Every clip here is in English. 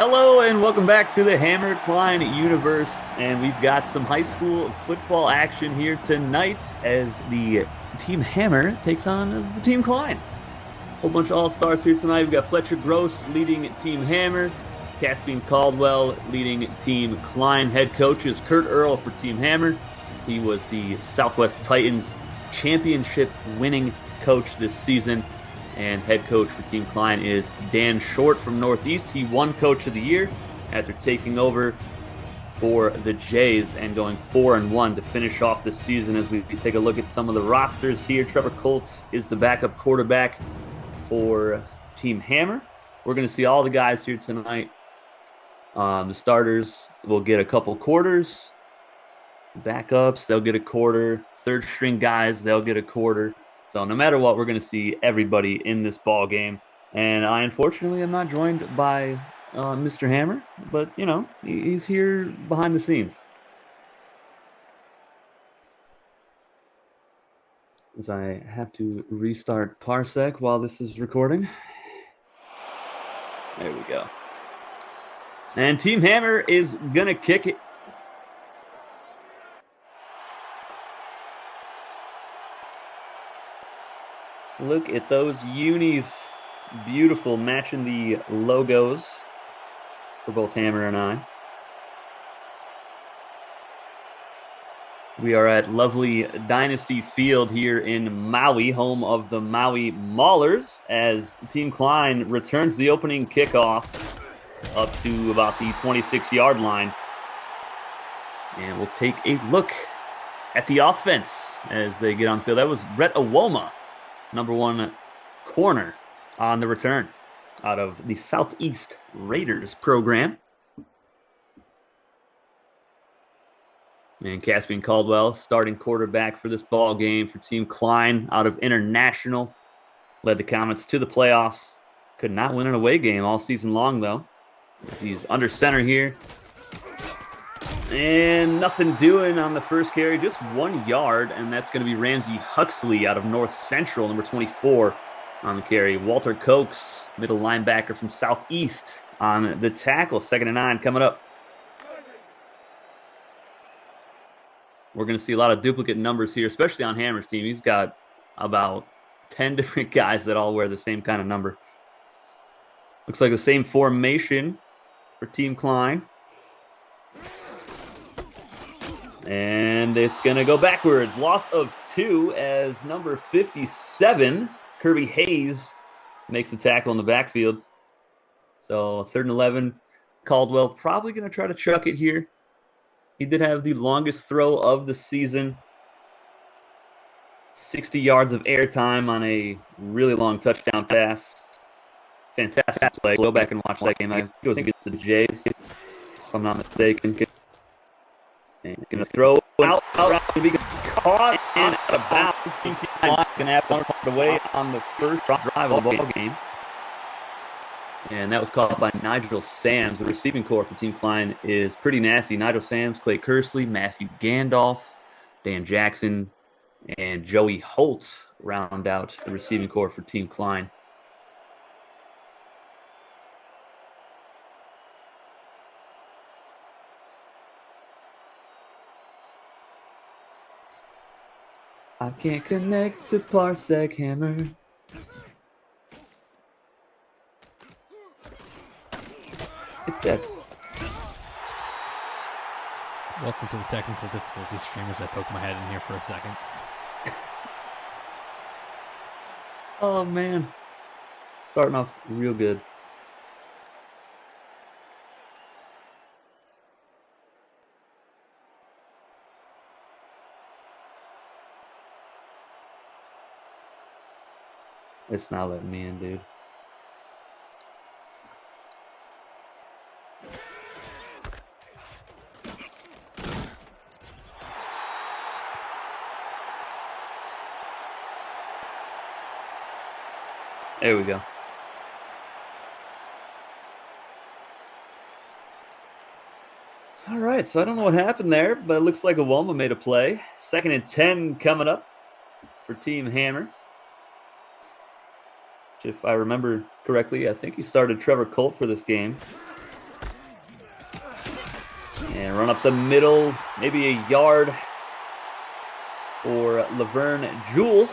Hello and welcome back to the Hammer Klein universe. And we've got some high school football action here tonight as the Team Hammer takes on the Team Klein. Whole bunch of all-stars here tonight. We've got Fletcher Gross leading Team Hammer, Caspian Caldwell leading Team Klein. Head coach is Kurt Earl for Team Hammer. He was the Southwest Titans championship winning coach this season. And head coach for Team Klein is Dan Short from Northeast. He won Coach of the Year after taking over for the Jays and going 4-1 to finish off the season. As we take a look at some of the rosters here, Trevor Colts is the backup quarterback for Team Hammer. We're going to see all the guys here tonight. The starters will get a couple quarters. Backups, they'll get a quarter. Third string guys, they'll get a quarter. So no matter what, we're going to see everybody in this ball game. And I unfortunately am not joined by Mr. Hammer, but, you know, he's here behind the scenes. As I have to restart Parsec while this is recording. There we go. And Team Hammer is going to kick it. Look at those unis. Beautiful, matching the logos for both Hammer and I. We are at lovely Dynasty Field here in Maui, home of the Maui Maulers, as Team Klein returns the opening kickoff up to about the 26-yard line. And we'll take a look at the offense as they get on field. That was Rhett Awoma, number one corner on the return out of the Southeast Raiders program. And Caspian Caldwell, starting quarterback for this ball game for Team Klein out of International. Led the Comets to the playoffs. Could not win an away game all season long, though, as he's under center here. And nothing doing on the first carry, just 1 yard, and that's going to be Ramsey Huxley out of North Central, number 24 on the carry. Walter Cokes, middle linebacker from Southeast on the tackle. 2nd and 9 coming up. We're going to see a lot of duplicate numbers here, especially on Hammer's team. He's got about 10 different guys that all wear the same kind of number. Looks like the same formation for Team Klein. And it's going to go backwards. Loss of 2 as number 57, Kirby Hayes, makes the tackle in the backfield. So 3rd and 11, Caldwell probably going to try to chuck it here. He did have the longest throw of the season. 60 yards of airtime on a really long touchdown pass. Fantastic play. Go back and watch that game. I think it was against the Jays, if I'm not mistaken. And going to throw out, be caught and out of bounds. Team Klein going to have 1 point away on the first drive of the ball game. And that was caught by Nigel Sams. The receiving core for Team Klein is pretty nasty. Nigel Sams, Clay Kersley, Matthew Gandalf, Dan Jackson, and Joey Holt round out the receiving core for Team Klein. I can't connect to Parsec Hammer. It's dead. Welcome to the technical difficulty stream as I poke my head in here for a second. Oh, man. Starting off real good. It's not letting me in, dude. There we go. All right, so I don't know what happened there, but it looks like Awoma made a play. 2nd and 10 coming up for Team Hammer. If I remember correctly, I think he started Trevor Colt for this game. And run up the middle, maybe a yard for Laverne Jewell.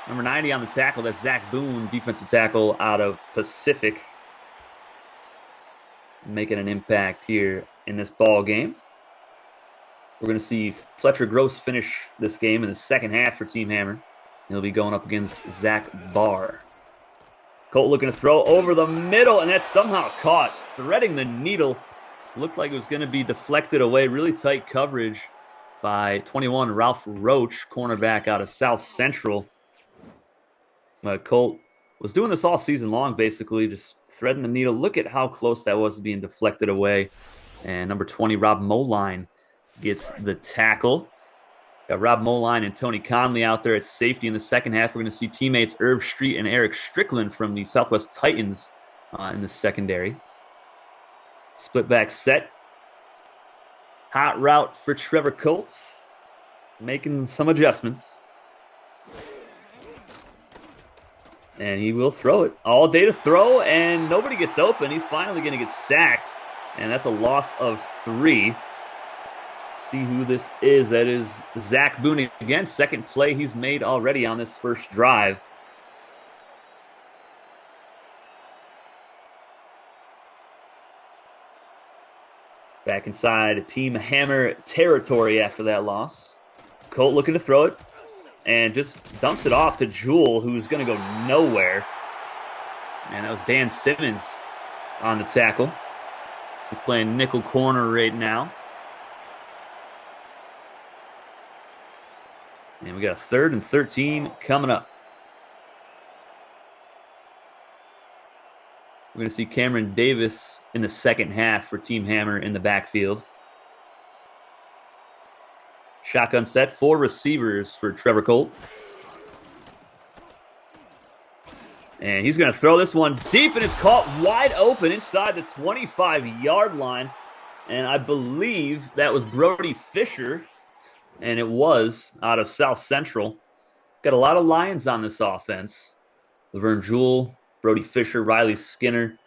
Number 90 on the tackle. That's Zach Boone, defensive tackle out of Pacific. Making an impact here in this ball game. We're going to see Fletcher Gross finish this game in the second half for Team Hammer. He'll be going up against Zach Barr. Colt looking to throw over the middle, and that's somehow caught, threading the needle. Looked like it was going to be deflected away. Really tight coverage by 21 Ralph Roach, cornerback out of South Central. Colt was doing this all season long, basically, just threading the needle. Look at how close that was to being deflected away. And number 20, Rob Moline, gets the tackle. Got Rob Moline and Tony Conley out there at safety in the second half. We're going to see teammates Irv Street and Eric Strickland from the Southwest Titans in the secondary. Split back set. Hot route for Trevor Colts. Making some adjustments. And he will throw it. All day to throw, and nobody gets open. He's finally going to get sacked. And that's a loss of 3. See who this is. That is Zach Boone again. Second play he's made already on this first drive. Back inside Team Hammer territory after that loss. Colt looking to throw it and just dumps it off to Jewell, who's going to go nowhere. And that was Dan Simmons on the tackle. He's playing nickel corner right now. And we got a 3rd and 13 coming up. We're going to see Cameron Davis in the second half for Team Hammer in the backfield. Shotgun set, 4 receivers for Trevor Colt. And he's going to throw this one deep, and it's caught wide open inside the 25-yard line. And I believe that was Brody Fisher. And it was out of South Central. Got a lot of Lions on this offense. Laverne Jewell, Brody Fisher, Riley Skinner,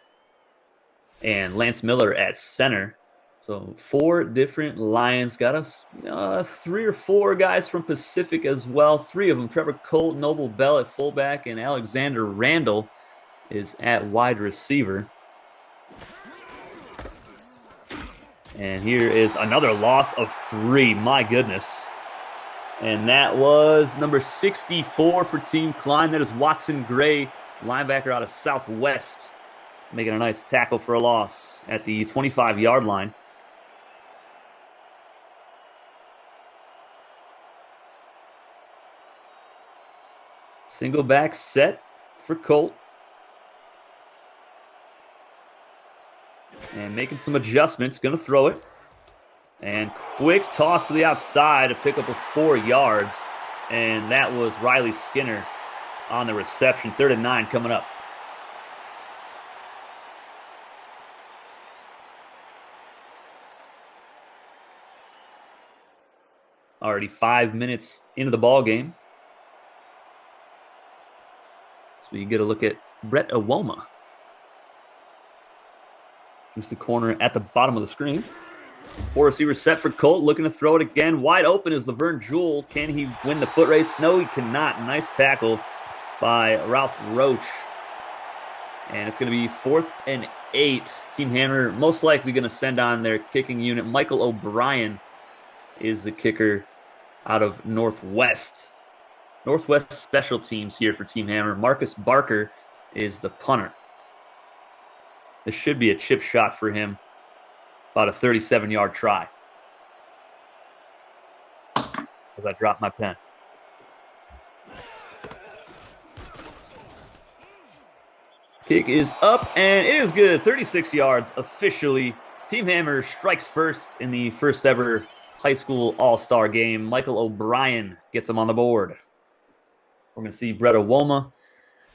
and Lance Miller at center. So 4 different Lions. Got us 3 or 4 guys from Pacific as well. 3 of them, Trevor Colt, Noble Bell at fullback, and Alexander Randall is at wide receiver. And here is another loss of 3. My goodness. And that was number 64 for Team Klein. That is Watson Gray, linebacker out of Southwest, making a nice tackle for a loss at the 25-yard line. Single back set for Colt. And making some adjustments, going to throw it. And quick toss to the outside to pick up a 4 yards. And that was Riley Skinner on the reception. 3rd and 9 coming up. Already 5 minutes into the ball game. So we get a look at Brett Awoma. Just the corner at the bottom of the screen. 4 receivers set for Colt, looking to throw it again. Wide open is Laverne Jewell. Can he win the foot race? No, he cannot. Nice tackle by Ralph Roach. And it's going to be 4th and 8. Team Hammer most likely going to send on their kicking unit. Michael O'Brien is the kicker out of Northwest. Northwest special teams here for Team Hammer. Marcus Barker is the punter. This should be a chip shot for him. About a 37-yard try. As I drop my pen. Kick is up, and it is good. 36 yards officially. Team Hammer strikes first in the first ever high school all-star game. Michael O'Brien gets him on the board. We're going to see Brett Awoma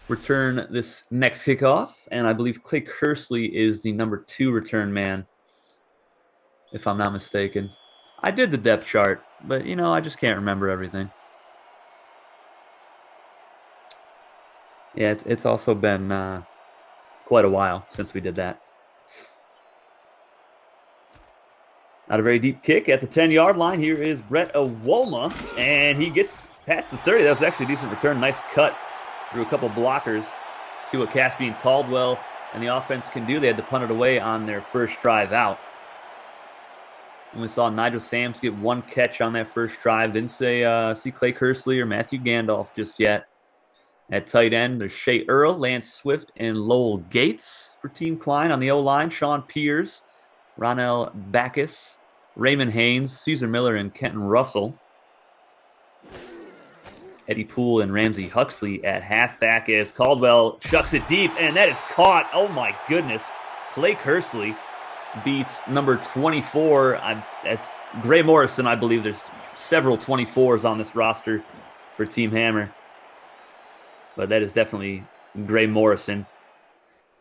return this next kickoff, and I believe Clay Kersley is the number 2 return man, if I'm not mistaken. I did the depth chart, but, I just can't remember everything. Yeah, it's also been quite a while since we did that. Not a very deep kick at the 10-yard line. Here is Brett Awoma, and he gets past the 30. That was actually a decent return. Nice cut through a couple blockers. See what Caspian Caldwell and the offense can do. They had to punt it away on their first drive out. And we saw Nigel Sams get one catch on that first drive. Didn't see Clay Kersley or Matthew Gandalf just yet. At tight end, there's Shea Earl, Lance Swift, and Lowell Gates for Team Klein. On the O-line, Sean Piers, Ronell Backus, Raymond Haynes, Caesar Miller, and Kenton Russell. Eddie Poole and Ramsey Huxley at halfback as Caldwell chucks it deep, and that is caught. Oh, my goodness. Clay Kersley beats number 24. That's Gray Morrison, I believe. There's several 24s on this roster for Team Hammer. But that is definitely Gray Morrison.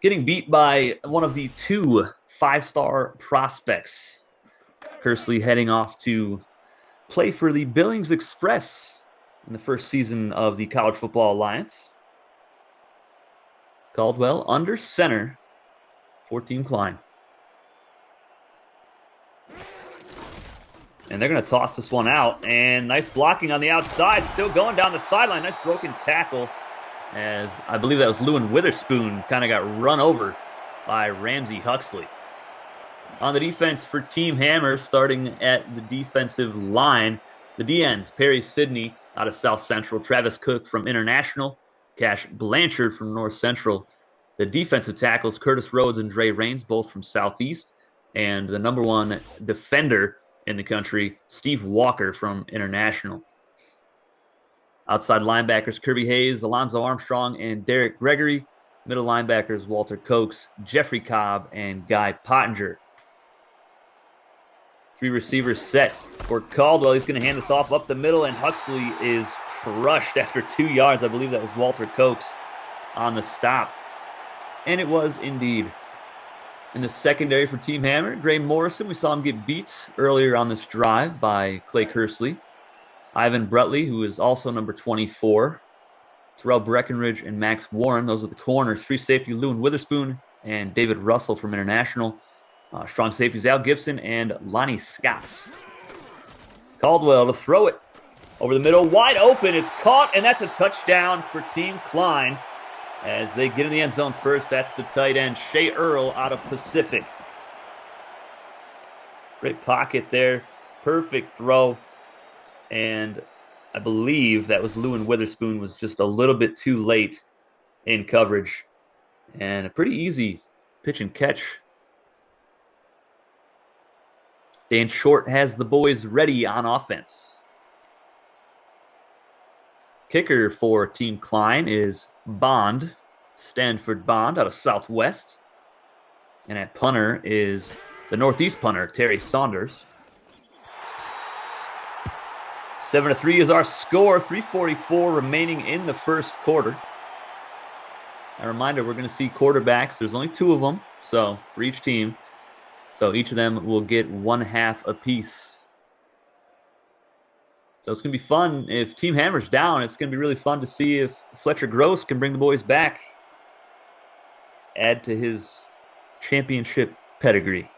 Getting beat by one of the two 5-star prospects. Kersley heading off to play for the Billings Express in the first season of the College Football Alliance. Caldwell under center for Team Klein. And they're going to toss this one out. And nice blocking on the outside. Still going down the sideline. Nice broken tackle. As I believe that was Lewin Witherspoon kind of got run over by Ramsey Huxley. On the defense for Team Hammer, starting at the defensive line, the DNs, Perry Sidney out of South Central, Travis Cook from International, Cash Blanchard from North Central. The defensive tackles, Curtis Rhodes and Dre Raines, both from Southeast. And the number one defender in the country, Steve Walker from International. Outside linebackers, Kirby Hayes, Alonzo Armstrong, and Derek Gregory. Middle linebackers, Walter Cokes, Jeffrey Cobb, and Guy Pottinger. Three receivers set for Caldwell. He's going to hand this off up the middle, and Huxley is crushed after 2 yards. I believe that was Walter Cokes on the stop. And it was indeed. In the secondary for Team Hammer, Gray Morrison, we saw him get beat earlier on this drive by Clay Kersley. Ivan Brutley, who is also number 24. Terrell Breckenridge and Max Warren, those are the corners. Free safety, Lewin Witherspoon and David Russell from International. Strong safeties, Al Gibson and Lonnie Scott. Caldwell to throw it over the middle. Wide open, it's caught, and that's a touchdown for Team Klein. As they get in the end zone first, that's the tight end, Shea Earl out of Pacific. Great pocket there. Perfect throw. And I believe that was Lewin Witherspoon was just a little bit too late in coverage. And a pretty easy pitch and catch. Dan Short has the boys ready on offense. Kicker for Team Klein is Bond, Stanford Bond out of Southwest. And at punter is the Northeast punter, Terry Saunders. 7-3 is our score, 3:44 remaining in the first quarter. A reminder, we're going to see quarterbacks. There's only 2 of them, so for each team. So each of them will get 1/2 apiece. So it's going to be fun. If Team Hammer's down, it's going to be really fun to see if Fletcher Gross can bring the boys back. Add to his championship pedigree.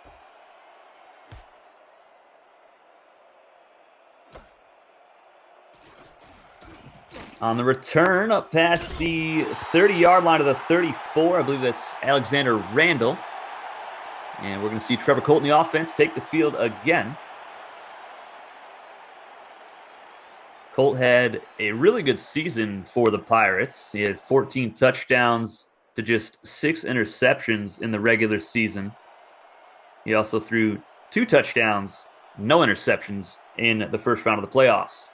On the return, up past the 30-yard line of the 34, I believe that's Alexander Randall. And we're going to see Trevor Colt in the offense take the field again. Colt had a really good season for the Pirates. He had 14 touchdowns to just 6 interceptions in the regular season. He also threw 2 touchdowns, no interceptions in the first round of the playoffs.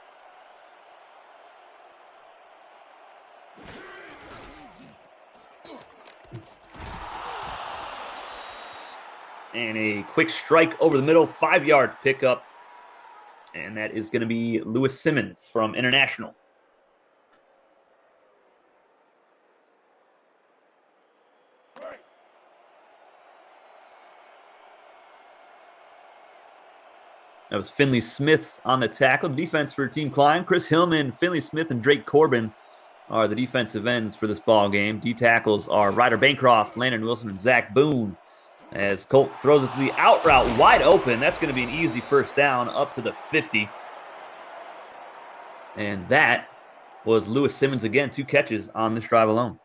And a quick strike over the middle, 5-yard pickup. And that is going to be Lewis Simmons from International. That was Finley Smith on the tackle. Defense for Team Klein. Chris Hillman, Finley Smith, and Drake Corbin are the defensive ends for this ball game. D tackles are Ryder Bancroft, Landon Wilson, and Zach Boone. as Colt throws it to the out route, wide open. That's going to be an easy first down up to the 50. And that was Lewis Simmons again, 2 catches on this drive alone.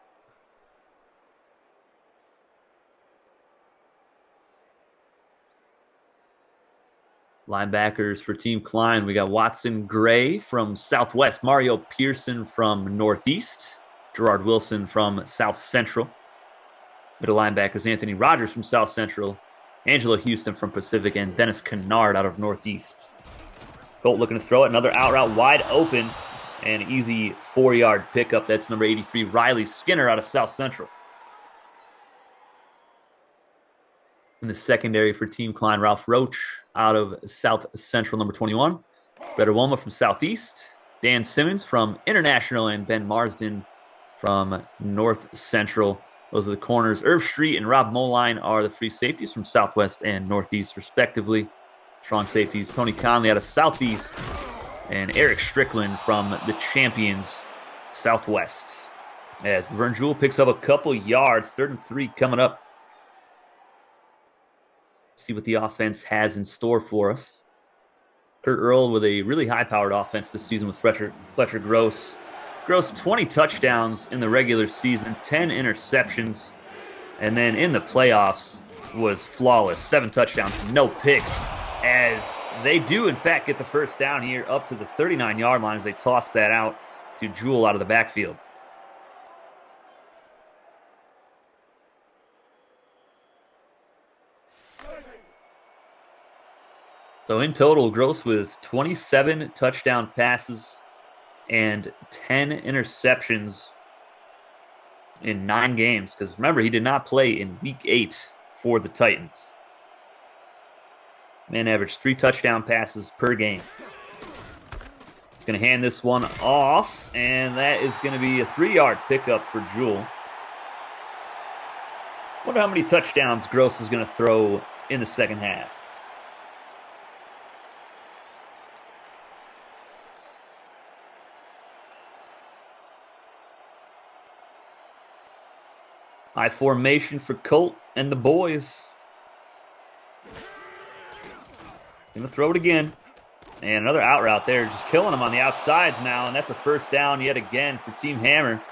Linebackers for Team Klein, we got Watson Gray from Southwest, Mario Pearson from Northeast, Gerard Wilson from South Central. Middle linebackers, Anthony Rogers from South Central, Angelo Houston from Pacific, and Dennis Kennard out of Northeast. Colt looking to throw it, another out route wide open, and an easy 4-yard pickup. That's number 83, Riley Skinner out of South Central. In the secondary for Team Klein, Ralph Roach out of South Central, number 21. Brett Arwoma from Southeast. Dan Simmons from International, and Ben Marsden from North Central. Those are the corners. Irv Street and Rob Moline are the free safeties from Southwest and Northeast, respectively. Strong safeties, Tony Conley out of Southeast, and Eric Strickland from the champions, Southwest. As Laverne Jewell picks up a couple yards, 3rd and 3 coming up. See what the offense has in store for us. Kurt Earl with a really high-powered offense this season with Fletcher Gross. Gross, 20 touchdowns in the regular season, 10 interceptions, and then in the playoffs was flawless. 7 touchdowns, no picks, as they do, in fact, get the first down here up to the 39-yard line as they toss that out to Jewell out of the backfield. So in total, Gross with 27 touchdown passes and 10 interceptions in 9 games. Because remember, he did not play in Week 8 for the Titans. Man averaged 3 touchdown passes per game. He's going to hand this one off, and that is going to be a 3-yard pickup for Jewell. Wonder how many touchdowns Gross is going to throw in the second half. High formation for Colt and the boys. Gonna throw it again. And another out route there, just killing them on the outsides now, and that's a first down yet again for Team Hammer.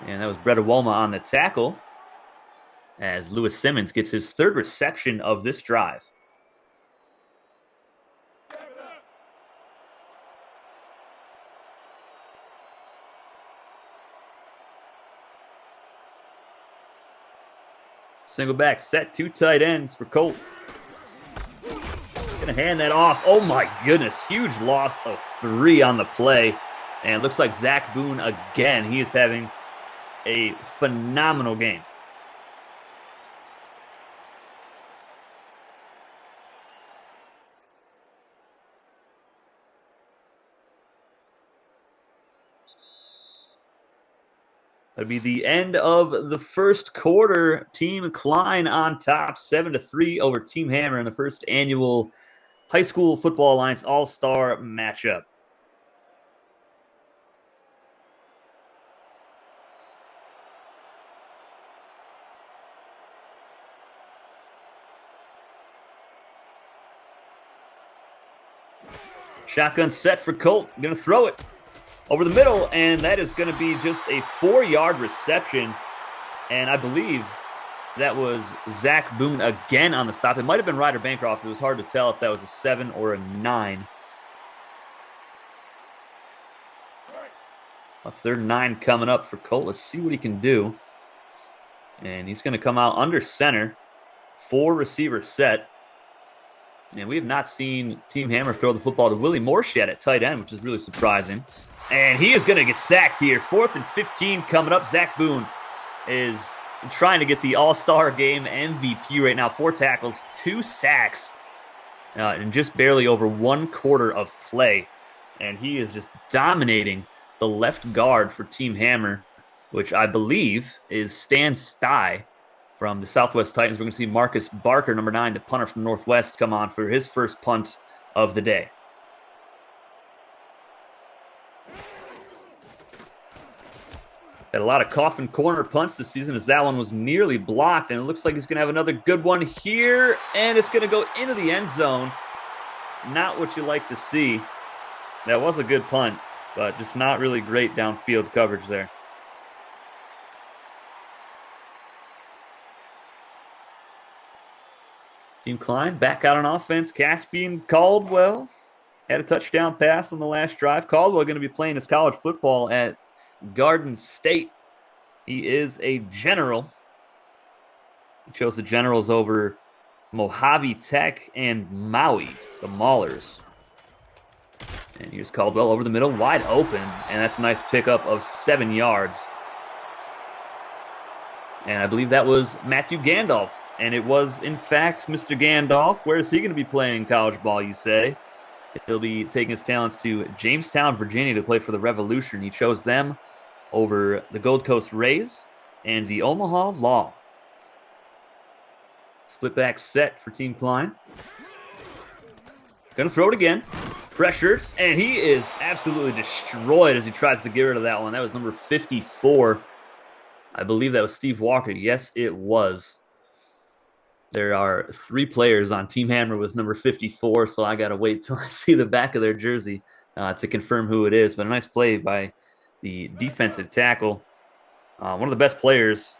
And that was Brett Arwoma on the tackle as Lewis Simmons gets his 3rd reception of this drive. Single back set, 2 tight ends for Colt. Gonna hand that off. Oh my goodness, huge loss of 3 on the play. And it looks like Zach Boone again. He is having a phenomenal game. That'll be the end of the first quarter. Team Klein on top, 7-3 over Team Hammer in the first annual High School Football Alliance All-Star matchup. Shotgun set for Colt. Going to throw it over the middle, and that is going to be just a 4-yard reception. And I believe that was Zach Boone again on the stop. It might have been Ryder Bancroft. It was hard to tell if that was a 7 or a 9. A 3rd and 9 coming up for Colt. Let's see what he can do. And he's going to come out under center. 4-receiver set. And we have not seen Team Hammer throw the football to Willie Morse yet at tight end, which is really surprising. And he is going to get sacked here. 4th and 15 coming up. Zach Boone is trying to get the All-Star Game MVP right now. 4 tackles, 2 sacks, and just barely over 1 quarter of play. And he is just dominating the left guard for Team Hammer, which I believe is Stan Stye from the Southwest Titans. We're going to see Marcus Barker, number 9, the punter from Northwest, come on for his first punt of the day. Had a lot of coffin corner punts this season as that one was nearly blocked, and it looks like he's going to have another good one here, and it's going to go into the end zone. Not what you like to see. That was a good punt, but just not really great downfield coverage there. Team Klein back out on offense. Caspian Caldwell had a touchdown pass on the last drive. Caldwell going to be playing his college football at Garden State. He is a general. He chose the Generals over Mojave Tech and Maui, the Maulers. And here's Caldwell over the middle, wide open, and that's a nice pickup of 7 yards. And I believe that was Matthew Gandalf, and it was, in fact, Mr. Gandalf. Where is he going to be playing college ball, you say? He'll be taking his talents to Jamestown, Virginia to play for the Revolution. He chose them over the Gold Coast Rays and the Omaha Law. Split back set for Team Klein. Gonna throw it again. Pressured, and he is absolutely destroyed as he tries to get rid of that one. That was number 54. I believe that was Steve Walker. Yes, it was. There are 3 players on Team Hammer with number 54, so I got to wait till I see the back of their jersey to confirm who it is. But a nice play by the defensive tackle. One of the best players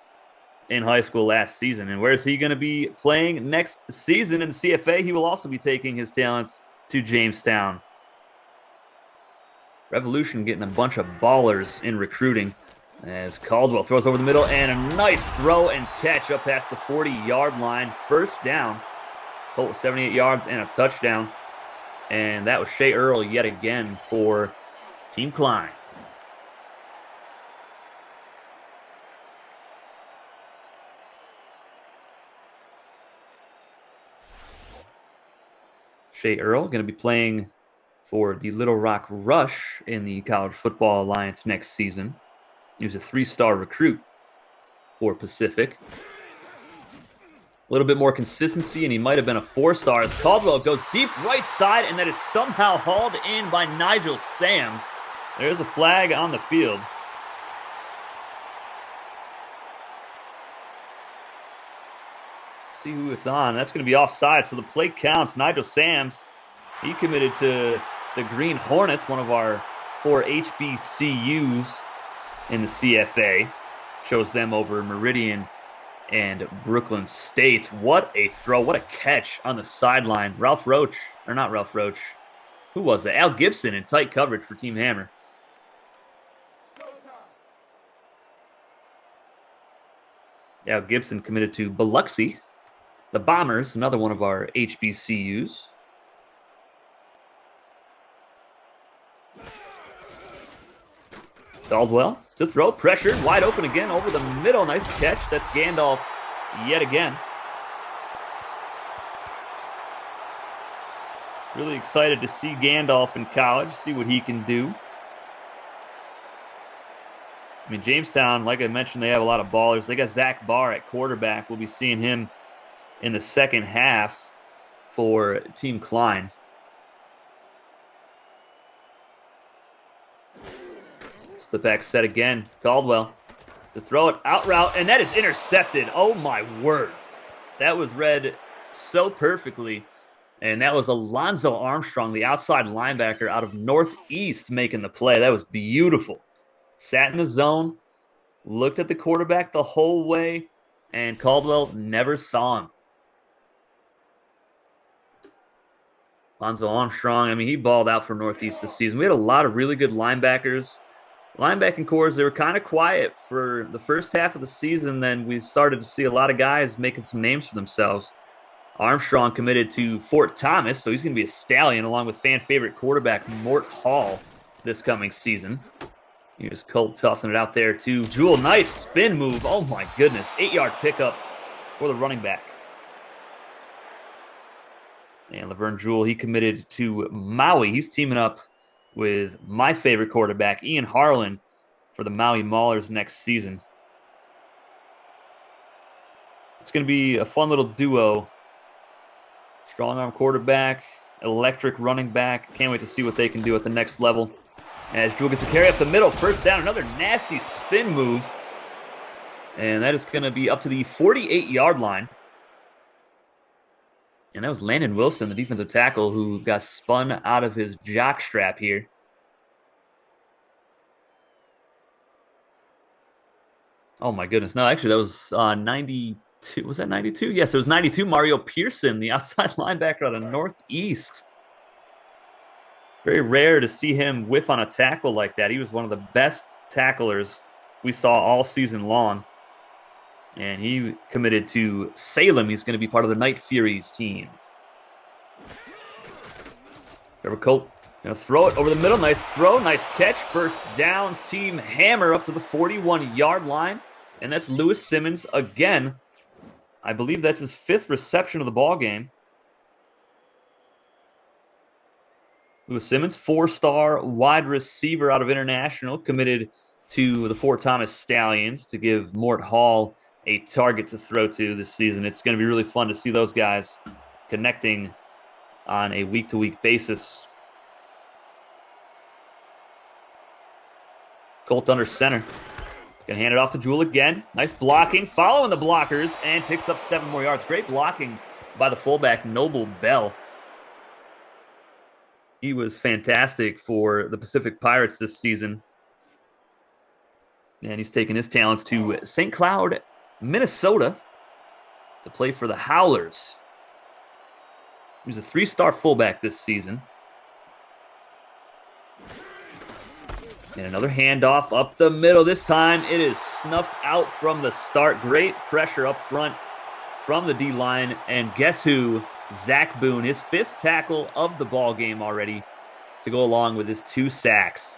in high school last season. And where is he going to be playing next season in the CFA? He will also be taking his talents to Jamestown. Revolution getting a bunch of ballers in recruiting as Caldwell throws over the middle, and a nice throw and catch up past the 40-yard line. First down. Total 78 yards and a touchdown. And that was Shea Earl yet again for Team Klein. Shea Earl going to be playing for the Little Rock Rush in the College Football Alliance next season. He was a 3-star recruit for Pacific. A little bit more consistency, and he might have been a 4-star as Caldwell goes deep right side, and that is somehow hauled in by Nigel Sams. There's a flag on the field. See who it's on. That's going to be offside, so the play counts. Nigel Sams, he committed to the Green Hornets, one of our 4 HBCUs in the CFA. Chose them over Meridian and Brooklyn State. What a throw. What a catch on the sideline. Ralph Roach. Or not Ralph Roach. Who was that? Al Gibson in tight coverage for Team Hammer. Al Gibson committed to Biloxi. The Bombers, another one of our HBCUs. Caldwell to throw, pressured, wide open again over the middle. Nice catch. That's Gandalf yet again. Really excited to see Gandalf in college, see what he can do. I mean, Jamestown, like I mentioned, they have a lot of ballers. They got Zach Barr at quarterback. We'll be seeing him in the second half for Team Klein. Split back set again. Caldwell to throw it out route, and that is intercepted. Oh my word. That was read so perfectly. And that was Alonzo Armstrong, the outside linebacker out of Northeast, making the play. That was beautiful. Sat in the zone, looked at the quarterback the whole way, and Caldwell never saw him. Alonzo Armstrong, I mean, he balled out for Northeast this season. We had a lot of really good linebackers. Linebacking cores, they were kind of quiet for the first half of the season. Then we started to see a lot of guys making some names for themselves. Armstrong committed to Fort Thomas, so he's going to be a stallion along with fan favorite quarterback Mort Hall this coming season. Here's Colt tossing it out there to Jewel. Nice spin move. Oh my goodness. 8-yard pickup for the running back. And Laverne Jewell, he committed to Maui. He's teaming up with my favorite quarterback, Ian Harlan, for the Maui Maulers next season. It's going to be a fun little duo. Strong arm quarterback, electric running back. Can't wait to see what they can do at the next level. As Jewel gets a carry up the middle, first down, another nasty spin move. And that is going to be up to the 48-yard line. And that was Landon Wilson, the defensive tackle, who got spun out of his jock strap here. Oh, my goodness. No, actually, that was 92. Was that 92? Yes, it was 92. Mario Pearson, the outside linebacker out of Northeast. Very rare to see him whiff on a tackle like that. He was one of the best tacklers we saw all season long. And he committed to Salem. He's going to be part of the Night Furies team. Trevor Colt going to throw it over the middle. Nice throw, nice catch. First down, Team Hammer up to the 41-yard line. And that's Lewis Simmons again. I believe that's his 5th reception of the ball game. Lewis Simmons, 4-star wide receiver out of International, committed to the Fort Thomas Stallions to give Mort Hall a target to throw to this season. It's going to be really fun to see those guys connecting on a week-to-week basis. Colt under center. Going to hand it off to Jewel again. Nice blocking, following the blockers, and picks up 7 more yards. Great blocking by the fullback, Noble Bell. He was fantastic for the Pacific Pirates this season. And he's taken his talents to St. Cloud, Minnesota, to play for the Howlers. He was a 3-star fullback this season. And another handoff up the middle. This time it is snuffed out from the start. Great pressure up front from the D-line. And guess who? Zach Boone, his 5th tackle of the ball game already to go along with his 2 sacks.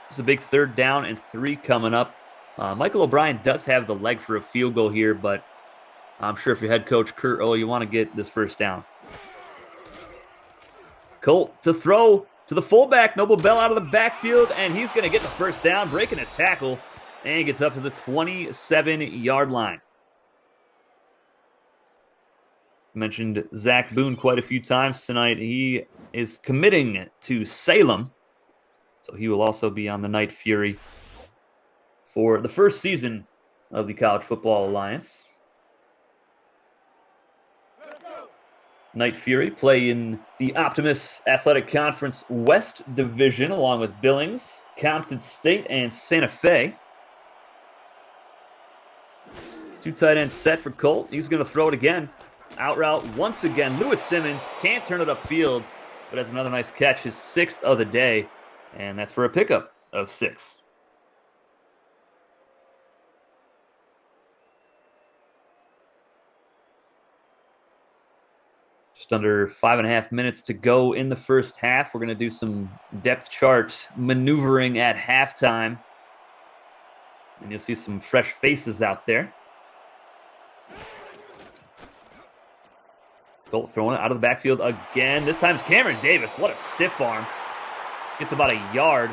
This is a big 3rd down and 3 coming up. Michael O'Brien does have the leg for a field goal here, but I'm sure if you're head coach Kurt O, you want to get this first down. Colt to throw to the fullback, Noble Bell out of the backfield, and he's going to get the first down, breaking a tackle, and gets up to the 27-yard line. Mentioned Zach Boone quite a few times tonight. He is committing to Salem, so he will also be on the Night Fury for the first season of the College Football Alliance. Night Fury play in the Optimus Athletic Conference West Division along with Billings, Compton State, and Santa Fe. 2 tight ends set for Colt. He's going to throw it again. Out route once again. Lewis Simmons can't turn it upfield, but has another nice catch, his 6th of the day, and that's for a pickup of 6. Just under 5.5 minutes to go in the first half. We're going to do some depth chart maneuvering at halftime. And you'll see some fresh faces out there. Colt throwing it out of the backfield again. This time it's Cameron Davis. What a stiff arm. Gets about a yard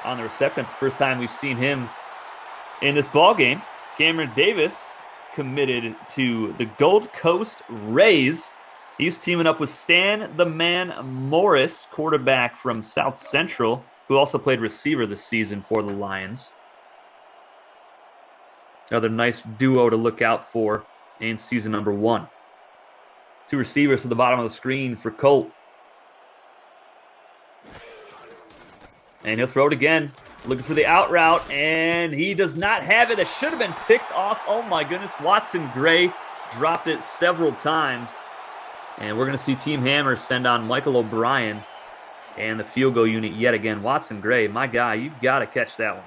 on the reception. It's the first time we've seen him in this ball game. Cameron Davis committed to the Gold Coast Rays. He's teaming up with Stan the Man Morris, quarterback from South Central, who also played receiver this season for the Lions. Another nice duo to look out for in season number 1. 2 receivers to the bottom of the screen for Colt. And he'll throw it again, looking for the out route, and he does not have it. That should have been picked off. Oh my goodness, Watson Gray dropped it several times. And we're going to see Team Hammer send on Michael O'Brien and the field goal unit yet again. Watson Gray, my guy, you've got to catch that one.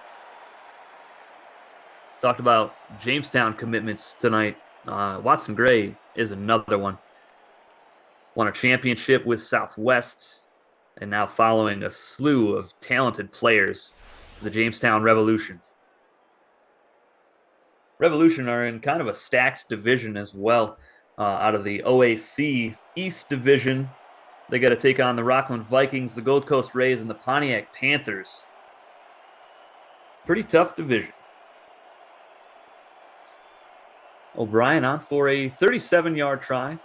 Talked about Jamestown commitments tonight. Watson Gray is another one. Won a championship with Southwest, and now following a slew of talented players to the Jamestown Revolution. Revolution are in kind of a stacked division as well. Out of the OAC East Division, they got to take on the Rockland Vikings, the Gold Coast Rays, and the Pontiac Panthers. Pretty tough division. O'Brien on for a 37-yard try.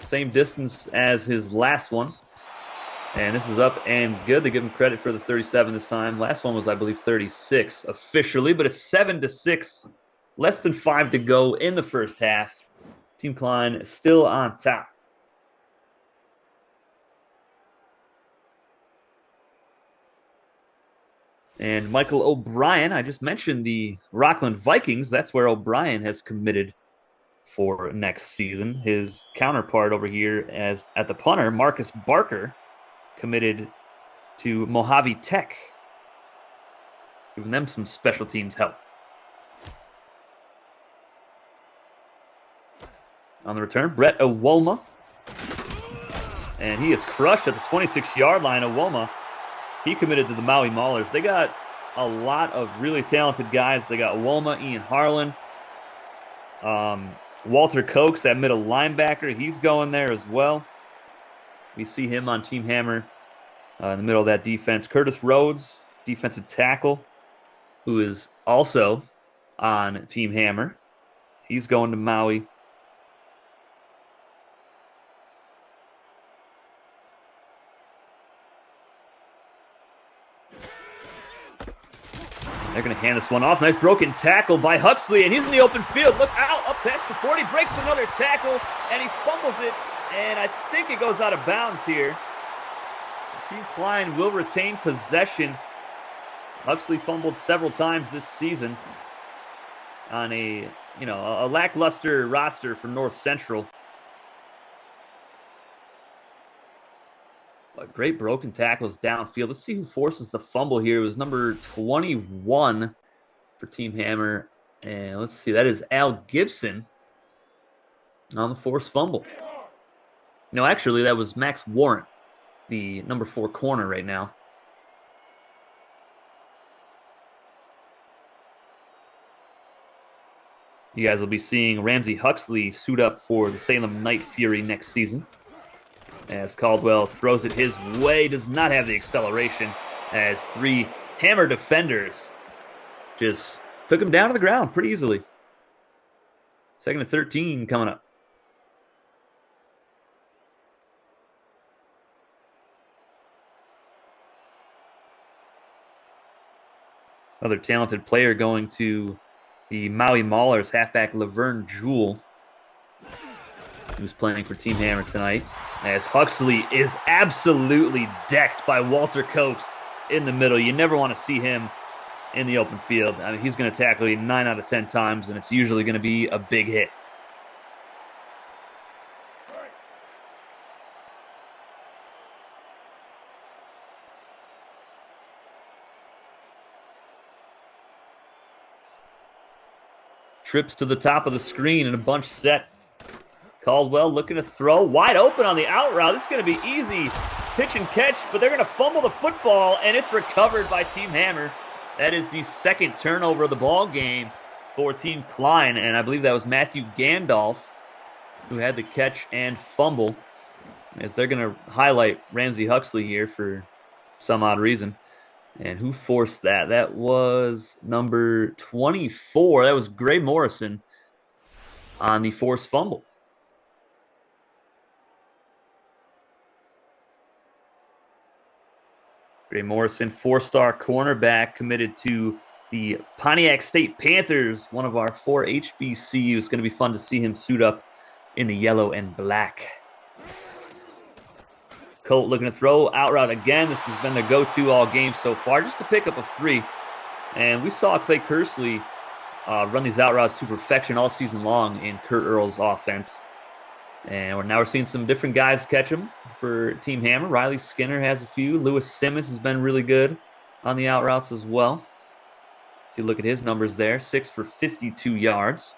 Same distance as his last one. And this is up and good. They give him credit for the 37 this time. Last one was, I believe, 36 officially, but it's 7-6. Less than 5 to go in the first half. Team Klein still on top. And Michael O'Brien, I just mentioned the Rockland Vikings. That's where O'Brien has committed for next season. His counterpart over here as at the punter, Marcus Barker, committed to Mojave Tech, giving them some special teams help. On the return, Brett Owoma. And he is crushed at the 26-yard line. Owoma, he committed to the Maui Maulers. They got a lot of really talented guys. They got Owoma, Ian Harlan, Walter Cokes, that middle linebacker. He's going there as well. We see him on Team Hammer in the middle of that defense. Curtis Rhodes, defensive tackle, who is also on Team Hammer. He's going to Maui. They're going to hand this one off. Nice broken tackle by Huxley, and he's in the open field. Look out, up past the 40, breaks another tackle, and he fumbles it, and I think it goes out of bounds here. Team Klein will retain possession. Huxley fumbled several times this season on a lackluster roster for North Central. But great broken tackles downfield. Let's see who forces the fumble here. It was number 21 for Team Hammer. And let's see, that is Al Gibson on the forced fumble. No, actually, that was Max Warren, the number 4 corner right now. You guys will be seeing Ramsey Huxley suit up for the Salem Night Fury next season, as Caldwell throws it his way. Does not have the acceleration, as 3 Hammer defenders just took him down to the ground pretty easily. 2nd and 13 coming up. Another talented player going to the Maui Maulers, halfback Laverne Jewell, who's playing for Team Hammer tonight, as Huxley is absolutely decked by Walter Cokes in the middle. You never want to see him in the open field. I mean, he's going to tackle you 9 out of 10 times, and it's usually going to be a big hit. Trips to the top of the screen and a bunch set. Caldwell looking to throw. Wide open on the out route. This is going to be easy pitch and catch, but they're going to fumble the football, and it's recovered by Team Hammer. That is the 2nd turnover of the ball game for Team Klein, and I believe that was Matthew Gandalf who had the catch and fumble, as they're going to highlight Ramsey Huxley here for some odd reason. And who forced that? That was number 24. That was Gray Morrison on the forced fumble. Gray Morrison, 4-star cornerback, committed to the Pontiac State Panthers, one of our 4 HBCUs. It's going to be fun to see him suit up in the yellow and black. Colt looking to throw, out route again. This has been the go-to all game so far, just to pick up a 3. And we saw Clay Kersley run these out routes to perfection all season long in Kurt Earl's offense. And now we're seeing some different guys catch them for Team Hammer. Riley Skinner has a few. Lewis Simmons has been really good on the out routes as well. So you look at his numbers there, 6 for 52 yards.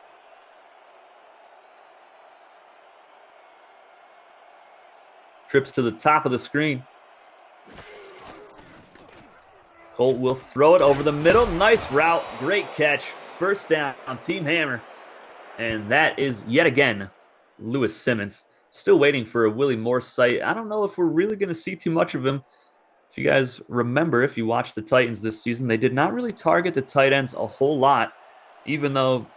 Trips to the top of the screen. Colt will throw it over the middle. Nice route. Great catch. First down on Team Hammer. And that is yet again Lewis Simmons. Still waiting for a Willie Morse sight. I don't know if we're really going to see too much of him. If you guys remember, if you watched the Titans this season, they did not really target the tight ends a whole lot, even though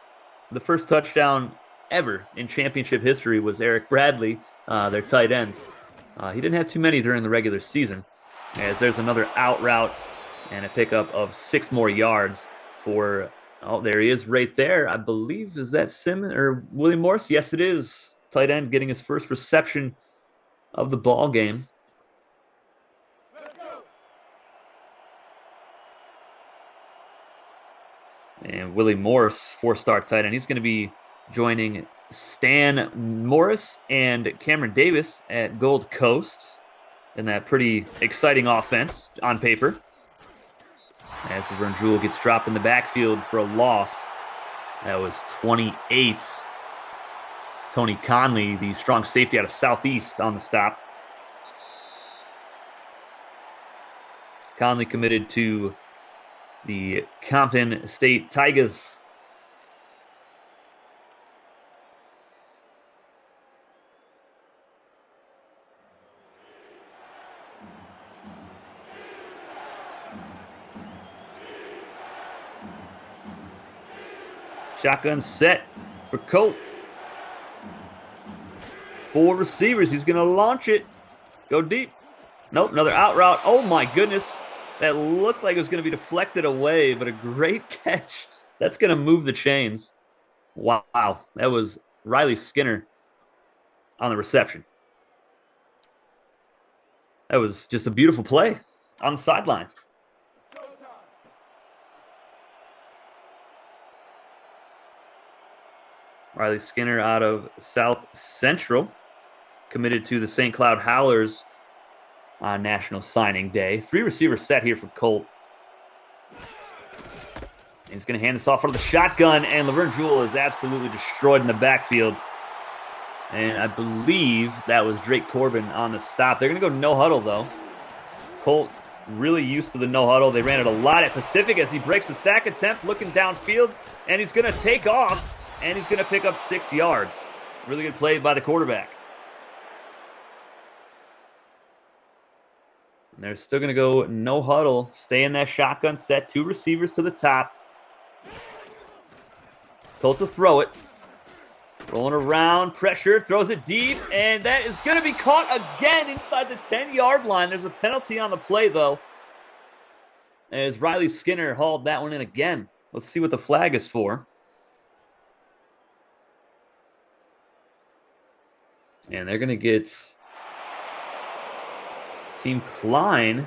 the first touchdown ever in championship history was Eric Bradley, their tight end. He didn't have too many during the regular season, as there's another out route and a pickup of 6 more yards for, oh, there he is right there. I believe, is that Simmons or Willie Morris? Yes, it is. Tight end getting his first reception of the ball game. And Willie Morris, 4-star tight end. He's going to be joining Stan Morris and Cameron Davis at Gold Coast in that pretty exciting offense on paper. As Laverne Jewell gets dropped in the backfield for a loss. That was 28. Tony Conley, the strong safety out of Southeast, on the stop. Conley committed to the Compton State Tigers. Shotgun set for Colt. 4 receivers. He's going to launch it. Go deep. Nope, another out route. Oh, my goodness. That looked like it was going to be deflected away, but a great catch. That's going to move the chains. Wow. That was Riley Skinner on the reception. That was just a beautiful play on the sideline. Riley Skinner out of South Central, committed to the St. Cloud Howlers on National Signing Day. 3 receivers set here for Colt. He's going to hand this off for the shotgun, and Laverne Jewell is absolutely destroyed in the backfield. And I believe that was Drake Corbin on the stop. They're going to go no huddle, though. Colt really used to the no huddle. They ran it a lot at Pacific as he breaks the sack attempt, looking downfield, and he's going to take off. And he's going to pick up 6 yards. Really good play by the quarterback. And they're still going to go no huddle. Stay in that shotgun set. 2 receivers to the top. Colt to throw it. Rolling around. Pressure. Throws it deep. And that is going to be caught again inside the 10-yard line. There's a penalty on the play, though, as Riley Skinner hauled that one in again. Let's see what the flag is for. And they're going to get Team Klein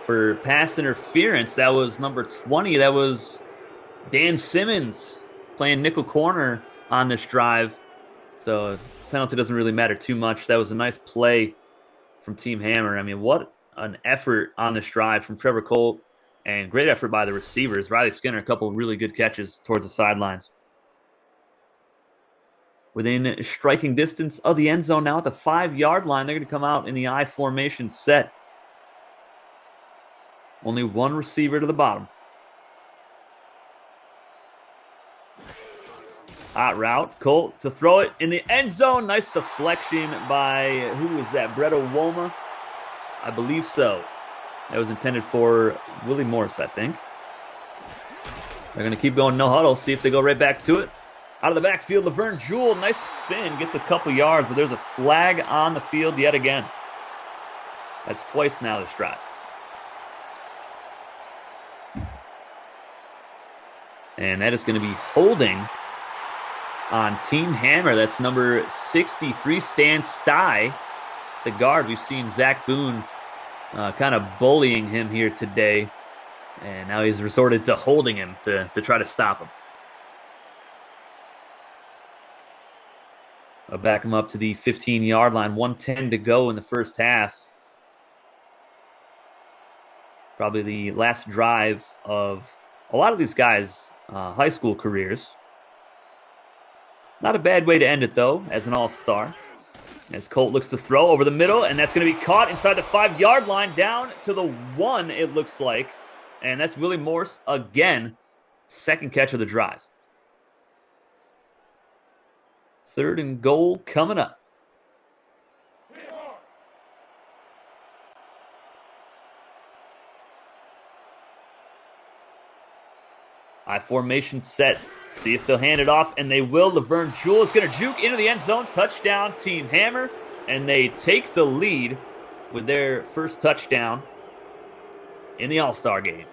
for pass interference. That was number 20. That was Dan Simmons playing nickel corner on this drive. So penalty doesn't really matter too much. That was a nice play from Team Hammer. I mean, what an effort on this drive from Trevor Colt, and great effort by the receivers. Riley Skinner, a couple of really good catches towards the sidelines. Within striking distance of the end zone now at the 5-yard line. They're going to come out in the I formation set. Only 1 receiver to the bottom. Hot route. Colt to throw it in the end zone. Nice deflection by, who was that? Brett Owoma? I believe so. That was intended for Willie Morris, I think. They're going to keep going no huddle. See if they go right back to it. Out of the backfield, Laverne Jewell, nice spin, gets a couple yards, but there's a flag on the field yet again. That's twice now this drive. And that is going to be holding on Team Hammer. That's number 63, Stan Stye, the guard. We've seen Zach Boone kind of bullying him here today, and now he's resorted to holding him to try to stop him. I'll back him up to the 15-yard line. 1:10 to go in the first half. Probably the last drive of a lot of these guys' high school careers. Not a bad way to end it, though, as an all-star. As Colt looks to throw over the middle, and that's going to be caught inside the 5-yard line, down to the 1, it looks like. And that's Willie Morse again. Second catch of the drive. 3rd and goal coming up. I formation set. See if they'll hand it off, and they will. Laverne Jewell is going to juke into the end zone. Touchdown, Team Hammer. and they take the lead with their first touchdown in the All-Star game.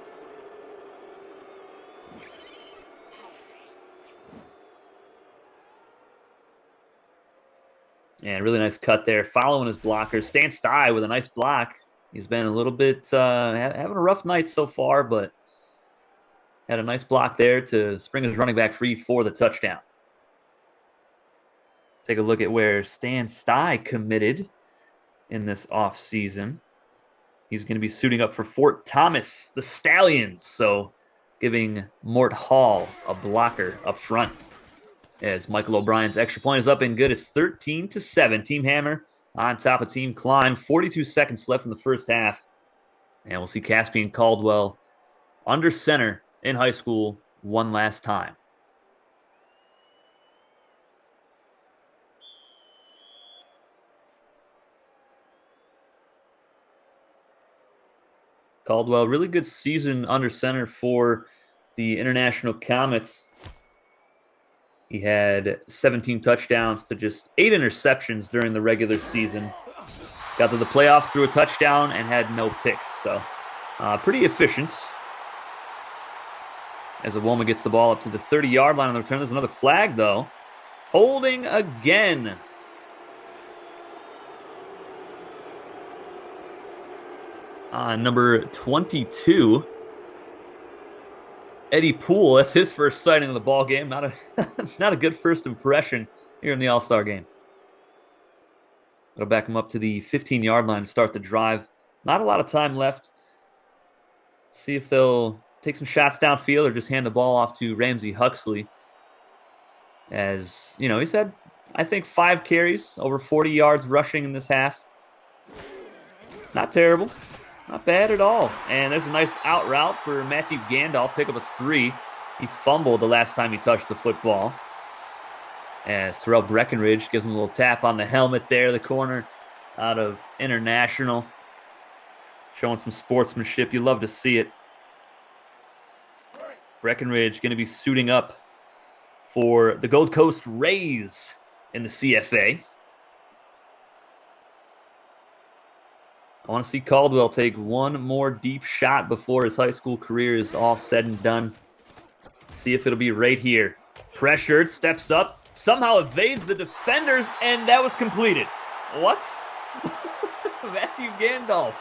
And really nice cut there, following his blockers. Stan Sty with a nice block. He's been a little bit having a rough night so far, but had a nice block there to spring his running back free for the touchdown. Take a look at where Stan Sty committed in this offseason. He's going to be suiting up for Fort Thomas, the Stallions. So giving Mort Hall a blocker up front. As Michael O'Brien's extra point is up and good. It's 13-7. Team Hammer on top of Team Klein. 42 seconds left in the first half. And we'll see Caspian Caldwell under center in high school one last time. Caldwell, really good season under center for the International Comets. He had 17 touchdowns to just 8 interceptions during the regular season. Got to the playoffs through a touchdown and had no picks. So pretty efficient. As Awoma gets the ball up to the 30-yard line on the return. There's another flag, though. Holding again. Number 22. Eddie Poole, that's his first sighting of the ball game. Not a good first impression here in the All-Star game. They'll back him up to the 15-yard line to start the drive. Not a lot of time left. See if they'll take some shots downfield or just hand the ball off to Ramsey Huxley. As, you know, he's had, I think, 5 carries, over 40 yards rushing in this half. Not terrible. Not bad at all. And there's a nice out route for Matthew Gandalf. Pick up a 3. He fumbled the last time he touched the football. As Terrell Breckenridge gives him a little tap on the helmet there, the corner out of International. Showing some sportsmanship. You love to see it. Breckenridge going to be suiting up for the Gold Coast Rays in the CFA. I want to see Caldwell take one more deep shot before his high school career is all said and done. See if it'll be right here. Pressured, steps up, somehow evades the defenders, and that was completed. What? Matthew Gandalf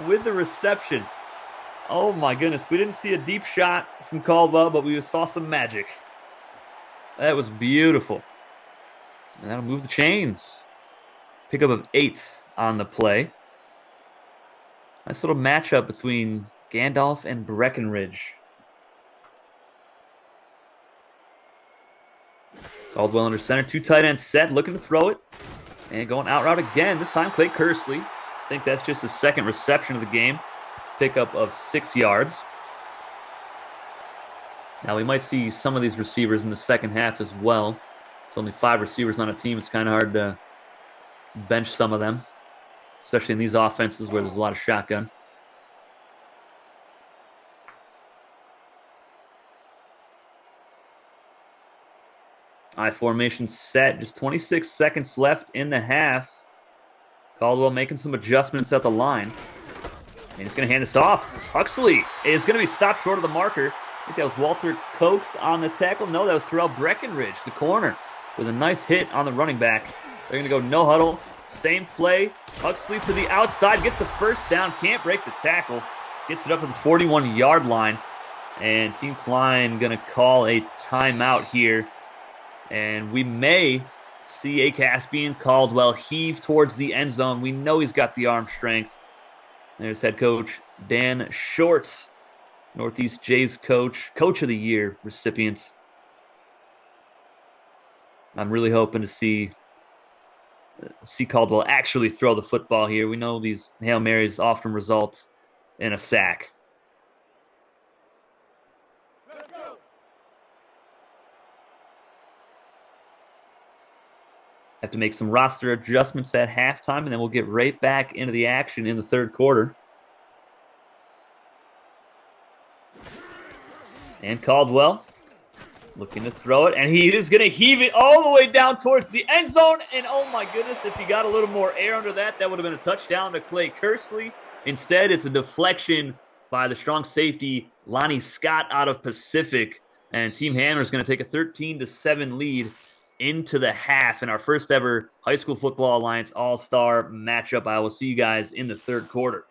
with the reception. Oh my goodness, we didn't see a deep shot from Caldwell, but we saw some magic. That was beautiful. And that'll move the chains. Pickup of 8 on the play. Nice little matchup between Gandalf and Breckenridge. Caldwell under center, 2 tight ends set, looking to throw it. And going out route again, this time Clay Kersley. I think that's just his second reception of the game. Pickup of 6 yards. Now we might see some of these receivers in the second half as well. It's only 5 receivers on a team. It's kind of hard to bench some of them, especially in these offenses where there's a lot of shotgun. I formation set. Just 26 seconds left in the half. Caldwell making some adjustments at the line. And he's going to hand this off. Huxley is going to be stopped short of the marker. I think that was Walter Cokes on the tackle. No, that was Terrell Breckenridge, the corner, with a nice hit on the running back. They're going to go no huddle. Same play. Huxley to the outside. Gets the first down. Can't break the tackle. Gets it up to the 41-yard line. And Team Klein going to call a timeout here. And we may see a Caspian Caldwell heave towards the end zone. We know he's got the arm strength. There's head coach Dan Short, Northeast Jays coach of the year recipient. I'm really hoping to see Caldwell actually throw the football here. We know these Hail Marys often result in a sack. Have to make some roster adjustments at halftime, and then we'll get right back into the action in the third quarter. And Caldwell Looking to throw it, and he is going to heave it all the way down towards the end zone. And oh my goodness, if he got a little more air under that, that would have been a touchdown to Clay Kersley. Instead, it's a deflection by the strong safety Lonnie Scott out of Pacific. And Team Hammer is going to take a 13-7 lead into the half in our first ever High School Football Alliance All-Star matchup. I will see you guys in the third quarter.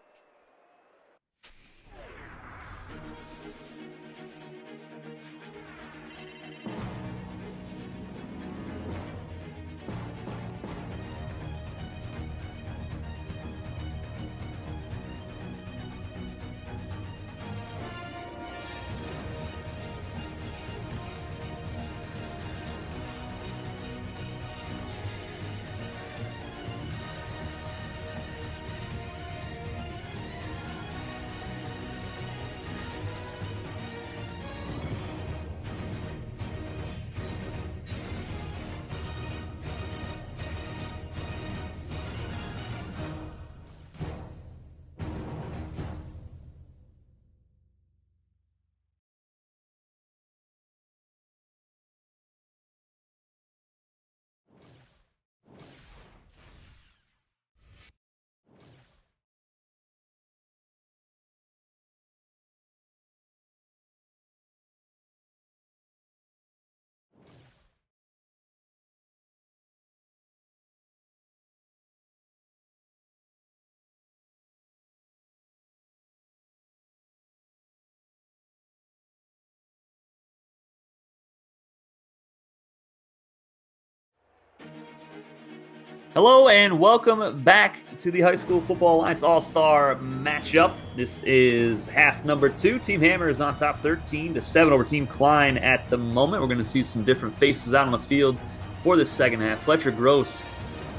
Hello and welcome back to the High School Football Alliance All-Star matchup. This is half number 2. Team Hammer is on top 13-7 over Team Klein at the moment. We're going to see some different faces out on the field for the second half. Fletcher Gross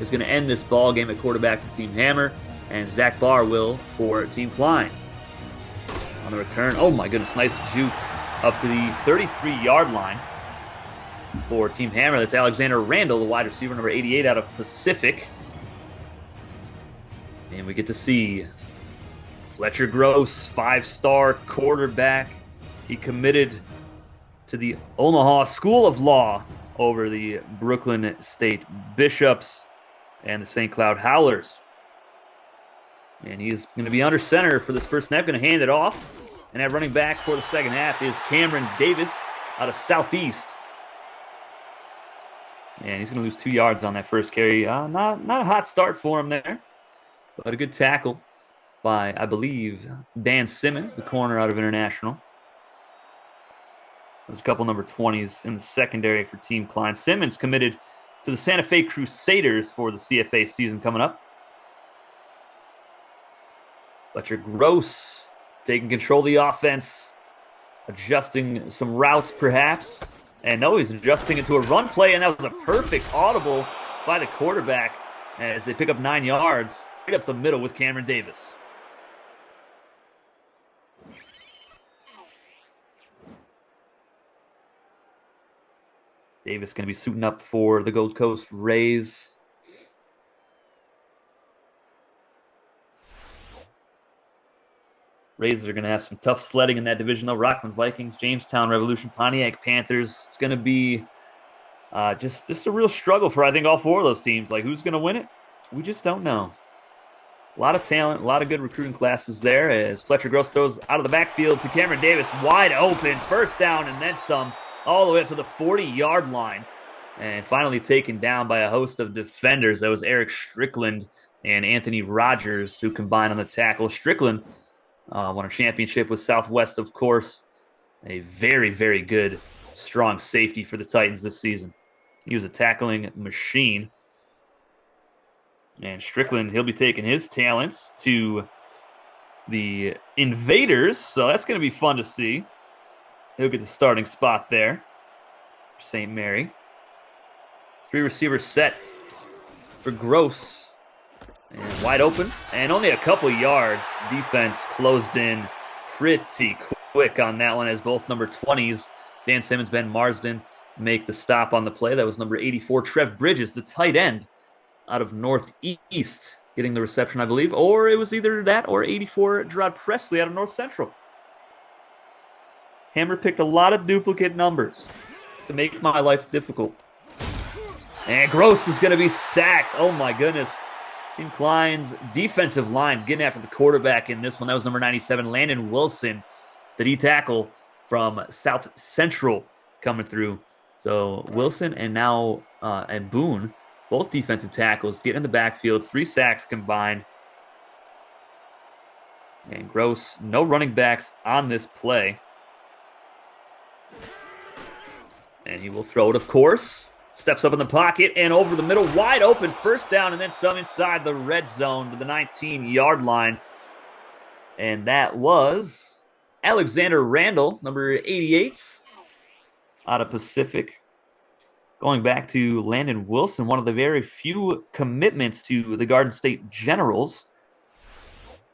is going to end this ball game at quarterback for Team Hammer, and Zach Barr will for Team Klein. On the return, oh my goodness, nice juke up to the 33-yard line. For Team Hammer, that's Alexander Randall, the wide receiver, number 88 out of Pacific. And we get to see Fletcher Gross, 5-star quarterback. He committed to the Omaha School of Law over the Brooklyn State Bishops and the St. Cloud Howlers. And he's going to be under center for this first snap, going to hand it off. And at running back for the second half is Cameron Davis out of Southeast. And he's going to lose 2 yards on that first carry. Not a hot start for him there, but a good tackle by, I believe, Dan Simmons, the corner out of International. There's a couple number 20s in the secondary for Team Klein. Simmons committed to the Santa Fe Crusaders for the CFA season coming up. Fletcher Gross taking control of the offense, adjusting some routes perhaps. And no, he's adjusting it to a run play, and that was a perfect audible by the quarterback as they pick up 9 yards right up the middle with Cameron Davis. Davis going to be suiting up for the Gold Coast Rays. Rays are going to have some tough sledding in that division, though. Rockland Vikings, Jamestown Revolution, Pontiac Panthers. It's going to be just a real struggle for, I think, all 4 of those teams. Like, who's going to win it? We just don't know. A lot of talent, a lot of good recruiting classes there as Fletcher Gross throws out of the backfield to Cameron Davis. Wide open, first down and then some, all the way up to the 40-yard line. And finally taken down by a host of defenders. That was Eric Strickland and Anthony Rogers who combined on the tackle. Strickland won a championship with Southwest, of course. A very, very good, strong safety for the Titans this season. He was a tackling machine. And Strickland, he'll be taking his talents to the Invaders, so that's going to be fun to see. He'll get the starting spot there. St. Mary. 3 receivers set for Gross. And wide open, and only a couple yards. Defense closed in pretty quick on that one as both number 20s, Dan Simmons, Ben Marsden, make the stop on the play. That was number 84, Trev Bridges, the tight end out of Northeast, getting the reception, I believe. Or it was either that or 84, Gerard Presley out of North Central. Hammer picked a lot of duplicate numbers. to make my life difficult. And Gross is going to be sacked. Oh, my goodness. Team Klein's defensive line getting after the quarterback in this one. That was number 97, Landon Wilson, the D-tackle from South Central coming through. So Wilson and now and Boone, both defensive tackles, get in the backfield. 3 sacks combined. And Gross, no running backs on this play. And he will throw it, of course. Steps up in the pocket and over the middle, wide open, first down, and then some inside the red zone to the 19-yard line. And that was Alexander Randall, number 88, out of Pacific. Going back to Landon Wilson, one of the very few commitments to the Garden State Generals.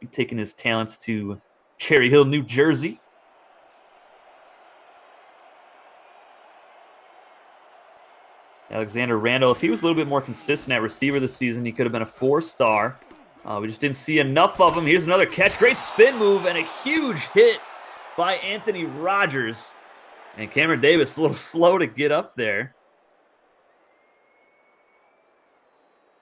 He's taking his talents to Cherry Hill, New Jersey. Alexander Randall, if he was a little bit more consistent at receiver this season, he could have been a 4-star. We just didn't see enough of him. Here's another catch. Great spin move and a huge hit by Anthony Rogers. And Cameron Davis a little slow to get up there.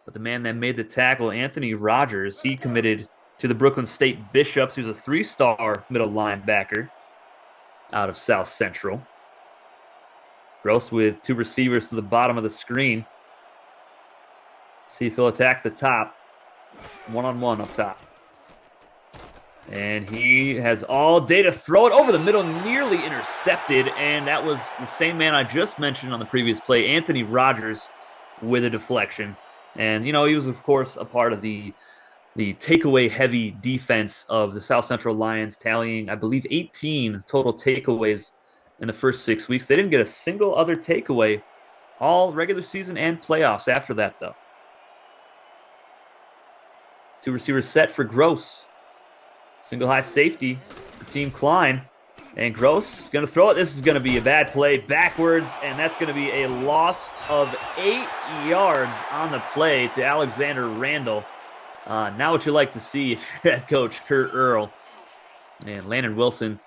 But the man that made the tackle, Anthony Rogers, he committed to the Brooklyn State Bishops. He was a 3-star middle linebacker out of South Central. Gross with 2 receivers to the bottom of the screen. See if he'll attack the top. One-on-one up top. And he has all day to throw it over the middle, nearly intercepted. And that was the same man I just mentioned on the previous play, Anthony Rogers, with a deflection. And, you know, he was, of course, a part of the takeaway-heavy defense of the South Central Lions, tallying, I believe, 18 total takeaways in the first 6 weeks. They didn't get a single other takeaway all regular season and playoffs after that, though. 2 receivers set for Gross. Single high safety for Team Klein. And Gross going to throw it. This is going to be a bad play backwards, and that's going to be a loss of 8 yards on the play to Alexander Randall. Now what you like to see if you're head coach Kurt Earl. And Landon Wilson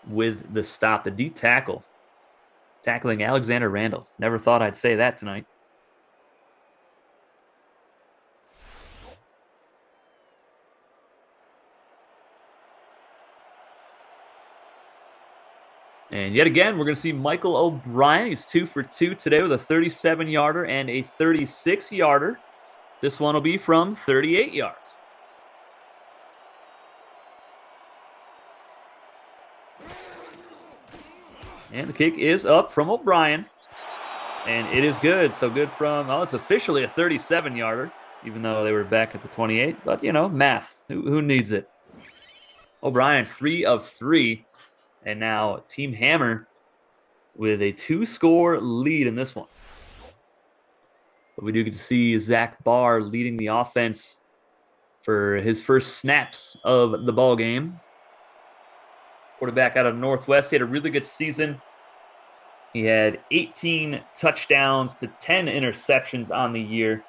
with the stop, the D tackle, tackling Alexander Randall. Never thought I'd say that tonight. And yet again, we're going to see Michael O'Brien. He's 2 for 2 today with a 37-yarder and a 36-yarder. This one will be from 38 yards. And the kick is up from O'Brien. And it is good. So good from, it's officially a 37-yarder, even though they were back at the 28. But, you know, math. Who needs it? O'Brien, 3 of 3. And now Team Hammer with a 2-score lead in this one. But we do get to see Zach Barr leading the offense for his first snaps of the ball game. Quarterback out of Northwest. He had a really good season. He had 18 touchdowns to 10 interceptions on the year.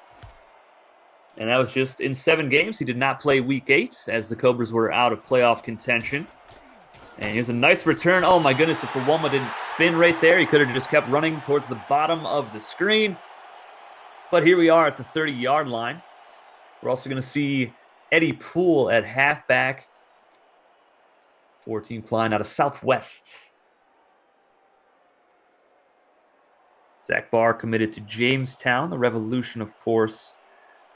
And that was just in 7 games. He did not play Week 8 as the Cobras were out of playoff contention. And here's a nice return. Oh, my goodness. If Iwoma didn't spin right there, he could have just kept running towards the bottom of the screen. But here we are at the 30-yard line. We're also going to see Eddie Poole at halfback for Team Klein out of Southwest. Zach Barr committed to Jamestown. The Revolution, of course.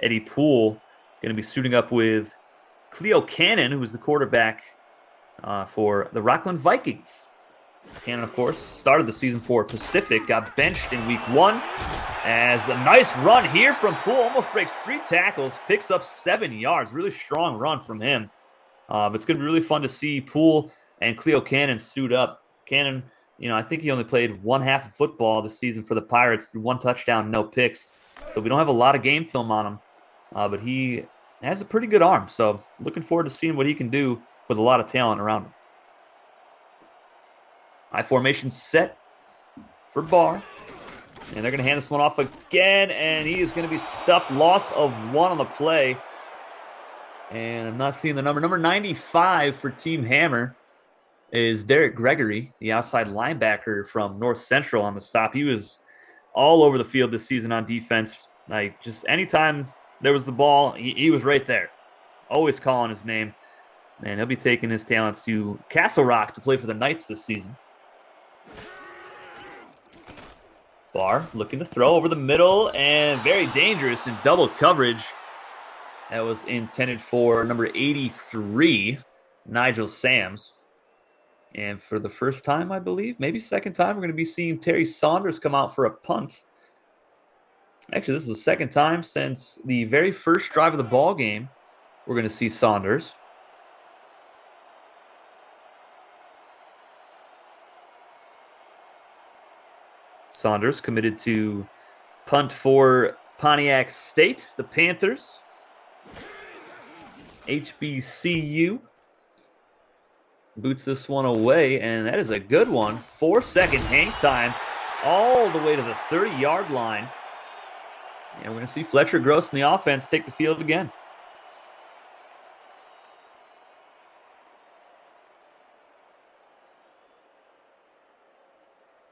Eddie Poole going to be suiting up with Cleo Cannon, who was the quarterback for the Rockland Vikings. Cannon, of course, started the season for Pacific, got benched in Week 1. As a nice run here from Poole, almost breaks 3 tackles, picks up 7 yards. Really strong run from him. But it's going to be really fun to see Poole and Cleo Cannon suit up. Cannon, you know, I think he only played 1 half of football this season for the Pirates, 1 touchdown, no picks. So we don't have a lot of game film on him. But he has a pretty good arm. So looking forward to seeing what he can do with a lot of talent around him. High formation set for Barr. And they're going to hand this one off again. And he is going to be stuffed. Loss of 1 on the play. And I'm not seeing the number. Number 95 for Team Hammer. is Derek Gregory, the outside linebacker from North Central on the stop. He was all over the field this season on defense. Like, just anytime there was the ball, he was right there, always calling his name. And he'll be taking his talents to Castle Rock to play for the Knights this season. Barr looking to throw over the middle, and very dangerous in double coverage. That was intended for number 83, Nigel Sams. And for the first time, I believe, maybe second time, we're going to be seeing Terry Saunders come out for a punt. Actually, this is the second time since the very first drive of the ball game we're going to see Saunders. Saunders committed to punt for Pontiac State, the Panthers. HBCU boots this one away, and that is a good one. 4-second hang time all the way to the 30-yard line. And we're going to see Fletcher Gross in the offense take the field again.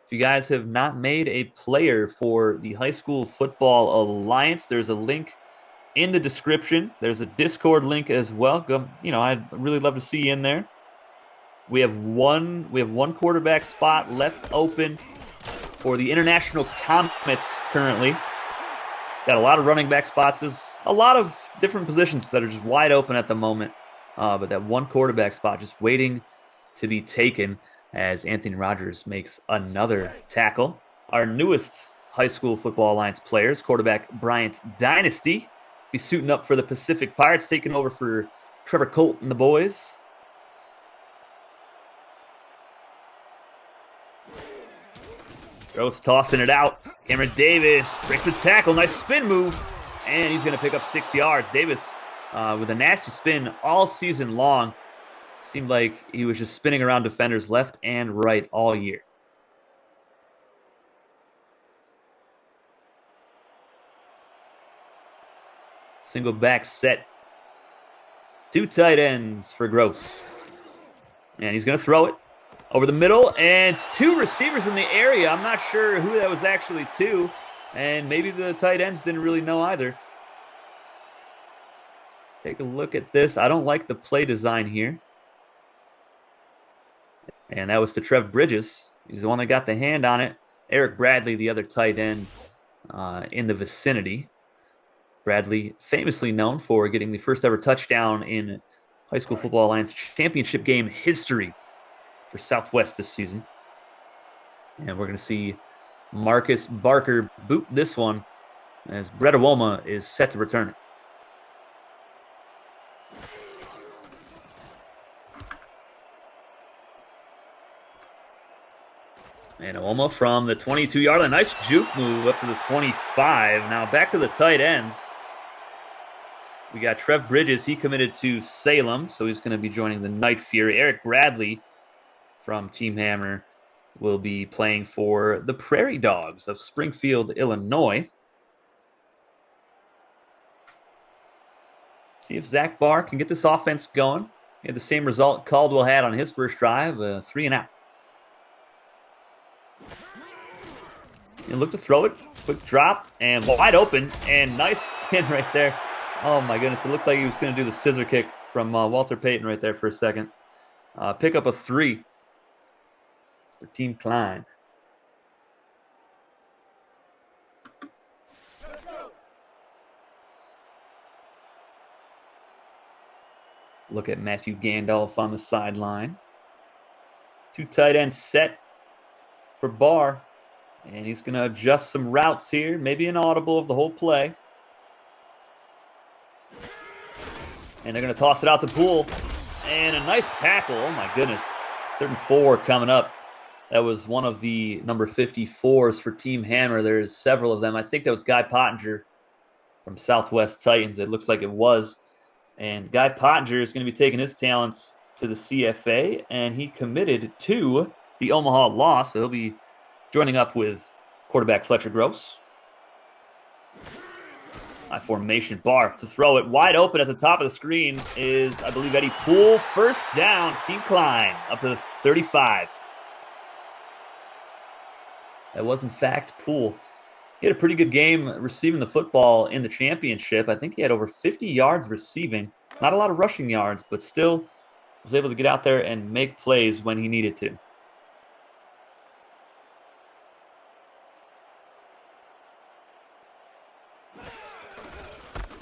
If you guys have not made a player for the High School Football Alliance, there's a link in the description. There's a Discord link as well. I'd really love to see you in there. We have one quarterback spot left open for the International Comets currently. Got a lot of running back spots. There's a lot of different positions that are just wide open at the moment. But that one quarterback spot just waiting to be taken as Anthony Rogers makes another tackle. Our newest High School Football Alliance players, quarterback Bryant Dynasty, be suiting up for the Pacific Pirates, taking over for Trevor Colt and the boys. Gross tossing it out. Cameron Davis breaks the tackle. Nice spin move. And he's going to pick up 6 yards. Davis with a nasty spin all season long. Seemed like he was just spinning around defenders left and right all year. Single back set. 2 tight ends for Gross. And he's going to throw it over the middle, and 2 receivers in the area. I'm not sure who that was actually to, and maybe the tight ends didn't really know either. Take a look at this. I don't like the play design here. And that was to Trev Bridges. He's the one that got the hand on it. Eric Bradley, the other tight end in the vicinity. Bradley, famously known for getting the first ever touchdown in High School Football Alliance championship game history for Southwest this season. And we're going to see Marcus Barker boot this one as Brett Awoma is set to return it. And Awoma from the 22-yard line. Nice juke move up to the 25. Now back to the tight ends. We got Trev Bridges. He committed to Salem, so he's going to be joining the Night Fury. Eric Bradley from Team Hammer will be playing for the Prairie Dogs of Springfield, Illinois. See if Zach Barr can get this offense going. He had the same result Caldwell had on his first drive, 3 and out. And look to throw it. Quick drop and wide open, and nice spin right there. Oh my goodness, it looked like he was going to do the scissor kick from Walter Payton right there for a second. Pick up a 3 for Team Klein. Look at Matthew Gandalf on the sideline. 2 tight ends set for Barr. And he's going to adjust some routes here. Maybe an audible of the whole play. And they're going to toss it out to Poole. And a nice tackle. Oh, my goodness. 3rd and 4 coming up. That was one of the number 54s for Team Hammer. There's several of them. I think that was Guy Pottinger from Southwest Titans. It looks like it was. And Guy Pottinger is going to be taking his talents to the CFA. And he committed to the Omaha Law. So he'll be joining up with quarterback Fletcher Gross. High formation. Barr to throw it. Wide open at the top of the screen is, I believe, Eddie Poole. First down, Team Klein, up to the 35. That was, in fact, Poole. He had a pretty good game receiving the football in the championship. I think he had over 50 yards receiving. Not a lot of rushing yards, but still was able to get out there and make plays when he needed to.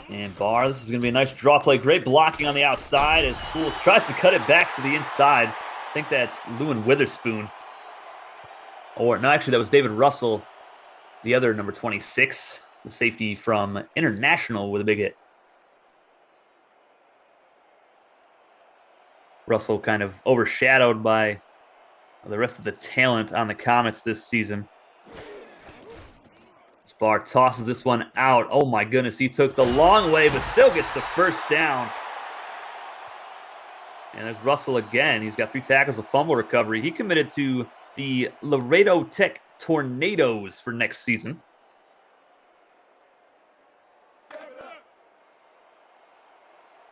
And Barr, this is going to be a nice draw play. Great blocking on the outside as Poole tries to cut it back to the inside. I think that's Lewin Witherspoon. Or, no, actually, that was David Russell, the other number 26, the safety from International with a big hit. Russell kind of overshadowed by the rest of the talent on the Comets this season. Barr tosses this one out. Oh my goodness, he took the long way, but still gets the first down. And there's Russell again. He's got 3 tackles, a fumble recovery. He committed to the Laredo Tech Tornadoes for next season.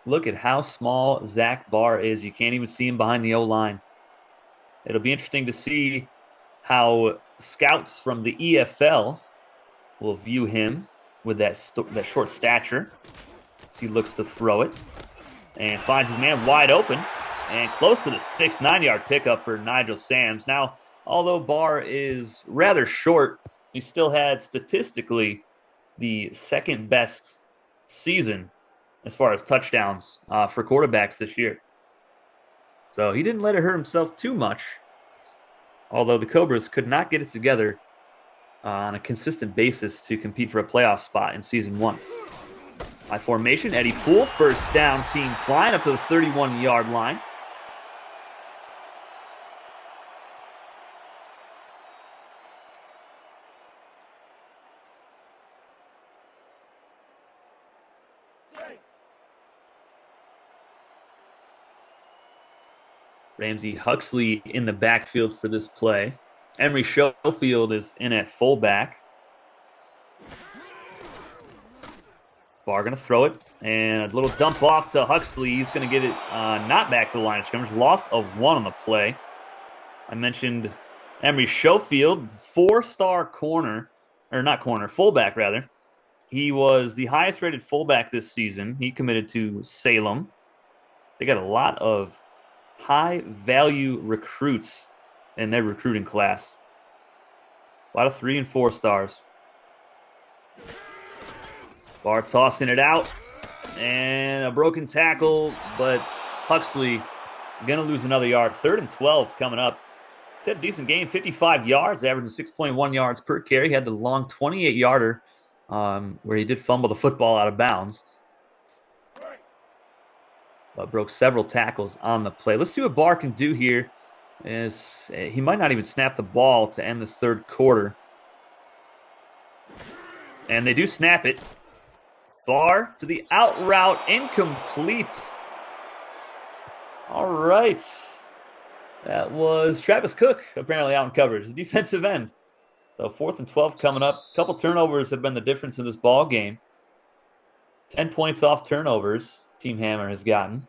Look at how small Zach Barr is. You can't even see him behind the O-line. It'll be interesting to see how scouts from the EFL will view him with that short stature as he looks to throw it. And finds his man wide open and close to the 9-yard pickup for Nigel Sams. Now, although Barr is rather short, he still had statistically the second best season as far as touchdowns for quarterbacks this year. So he didn't let it hurt himself too much, although the Cobras could not get it together on a consistent basis to compete for a playoff spot in Season 1. High formation, Eddie Poole, first down, Team Klein, up to the 31-yard line. Ramsey Huxley in the backfield for this play. Emery Schofield is in at fullback. Barr going to throw it. And a little dump off to Huxley. He's going to get it not back to the line of scrimmage. Loss of 1 on the play. I mentioned Emery Schofield, 4-star corner. Or not corner, fullback rather. He was the highest rated fullback this season. He committed to Salem. They got a lot of high-value recruits in their recruiting class. A lot of 3 and 4 stars. Barr tossing it out. And a broken tackle, but Huxley going to lose another yard. 3rd and 12 coming up. He's had a decent game, 55 yards, averaging 6.1 yards per carry. He had the long 28-yarder where he did fumble the football out of bounds. But broke several tackles on the play. Let's see what Barr can do here. As he might not even snap the ball to end this 3rd quarter. And they do snap it. Barr to the out route, incomplete. All right. That was Travis Cook, apparently out in coverage, the defensive end. So 4th and 12 coming up. A couple turnovers have been the difference in this ball game. 10 points off turnovers Team Hammer has gotten.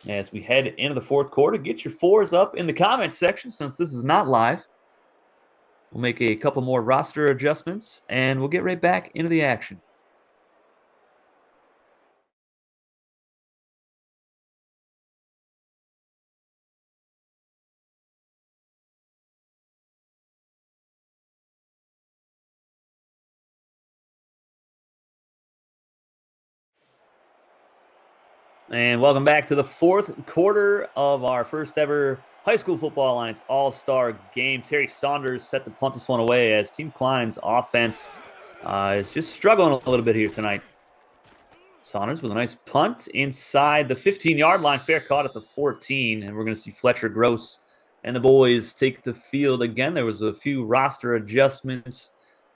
As we head into the 4th quarter, get your 4s up in the comments section since this is not live. We'll make a couple more roster adjustments, and we'll get right back into the action. And welcome back to the 4th quarter of our first ever High School Football Alliance All-Star Game. Terry Saunders set to punt this one away as Team Klein's offense is just struggling a little bit here tonight. Saunders with a nice punt inside the 15-yard line. Fair caught at the 14, and we're going to see Fletcher Gross and the boys take the field again. There was a few roster adjustments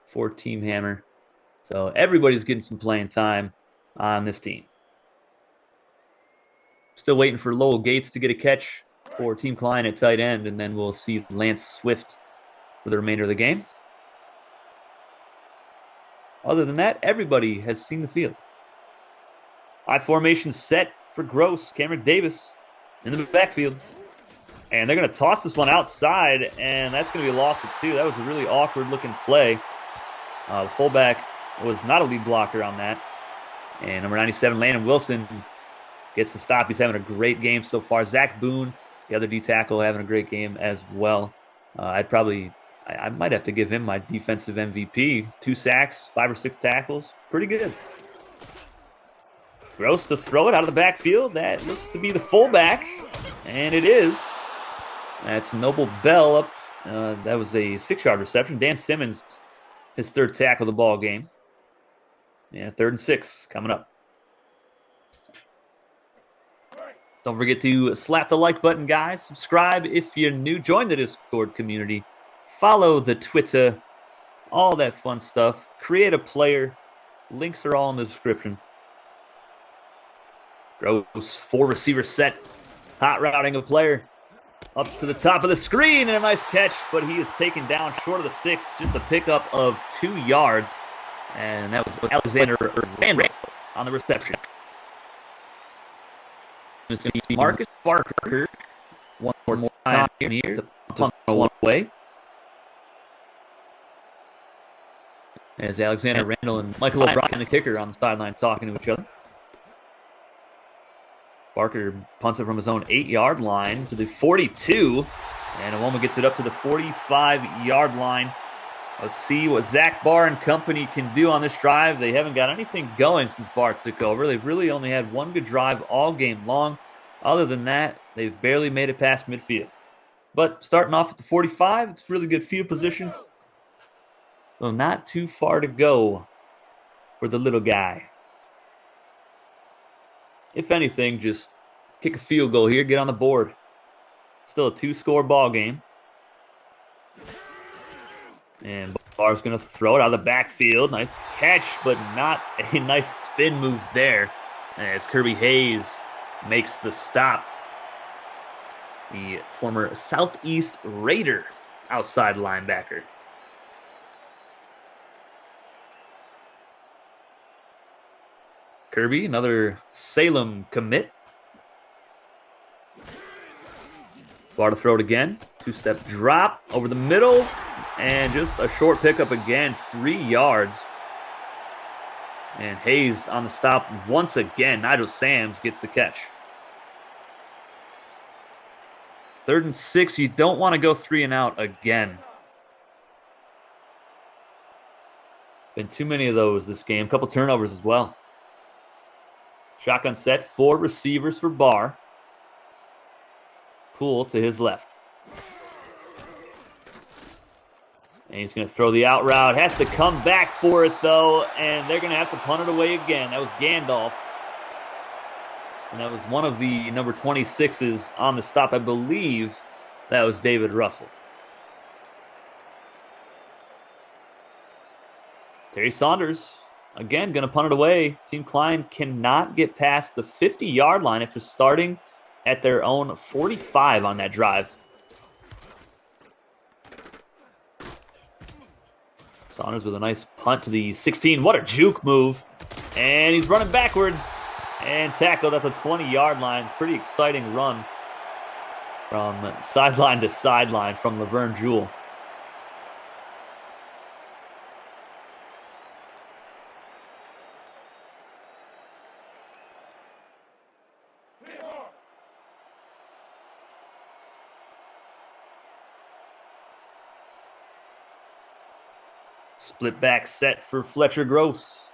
for Team Hammer. So everybody's getting some playing time on this team. Still waiting for Lowell Gates to get a catch for Team Klein at tight end, and then we'll see Lance Swift for the remainder of the game. Other than that, everybody has seen the field. I formation set for Gross. Cameron Davis in the backfield. And they're going to toss this one outside, and that's going to be a loss of 2. That was a really awkward-looking play. The fullback was not a lead blocker on that. And number 97, Landon Wilson, gets the stop. He's having a great game so far. Zach Boone, the other D tackle, having a great game as well. I might have to give him my defensive MVP. 2 sacks, 5 or 6 tackles. Pretty good. Gross to throw it out of the backfield. That looks to be the fullback, and it is. That's Noble Bell up. That was a 6-yard reception. Dan Simmons, his 3rd tackle of the ball game. Yeah, 3rd and 6 coming up. Don't forget to slap the like button, guys. Subscribe if you're new. Join the Discord community. Follow the Twitter. All that fun stuff. Create a player. Links are all in the description. Gross 4 receiver set. Hot routing a player. Up to the top of the screen, and a nice catch, but he is taken down short of the 6. Just a pickup of 2 yards. And that was Alexander Randall on the reception. Marcus Barker. One more time here to punt one away. As Alexander Randall and Michael O'Brien, the kicker, on the sideline talking to each other. Barker punts it from his own 8-yard line to the 42. And Awoma gets it up to the 45-yard line. Let's see what Zach Barr and company can do on this drive. They haven't got anything going since Barr took over. They've really only had one good drive all game long. Other than that, they've barely made it past midfield. But starting off at the 45, it's really good field position. So not too far to go for the little guy. If anything, just kick a field goal here, get on the board. Still a 2-score ball game. And Barr's going to throw it out of the backfield. Nice catch, but not a nice spin move there. As Kirby Hayes makes the stop. The former Southeast Raider outside linebacker. Kirby, another Salem commit. Barr to throw it again. 2-step drop over the middle. And just a short pickup again, 3 yards. And Hayes on the stop once again. Nigel Sams gets the catch. 3rd and 6. You don't want to go 3 and out again. Been too many of those this game. A couple turnovers as well. Shotgun set, 4 receivers for Barr. Poole to his left. And he's going to throw the out route. Has to come back for it, though, and they're going to have to punt it away again. That was Gandalf. And that was one of the number 26s on the stop. I believe that was David Russell. Terry Saunders, again, going to punt it away. Team Klein cannot get past the 50-yard line after starting at their own 45 on that drive. Saunders with a nice punt to the 16. What a juke move. And he's running backwards and tackled at the 20-yard line. Pretty exciting run from sideline to sideline from Laverne Jewell. Split back set for Fletcher Gross.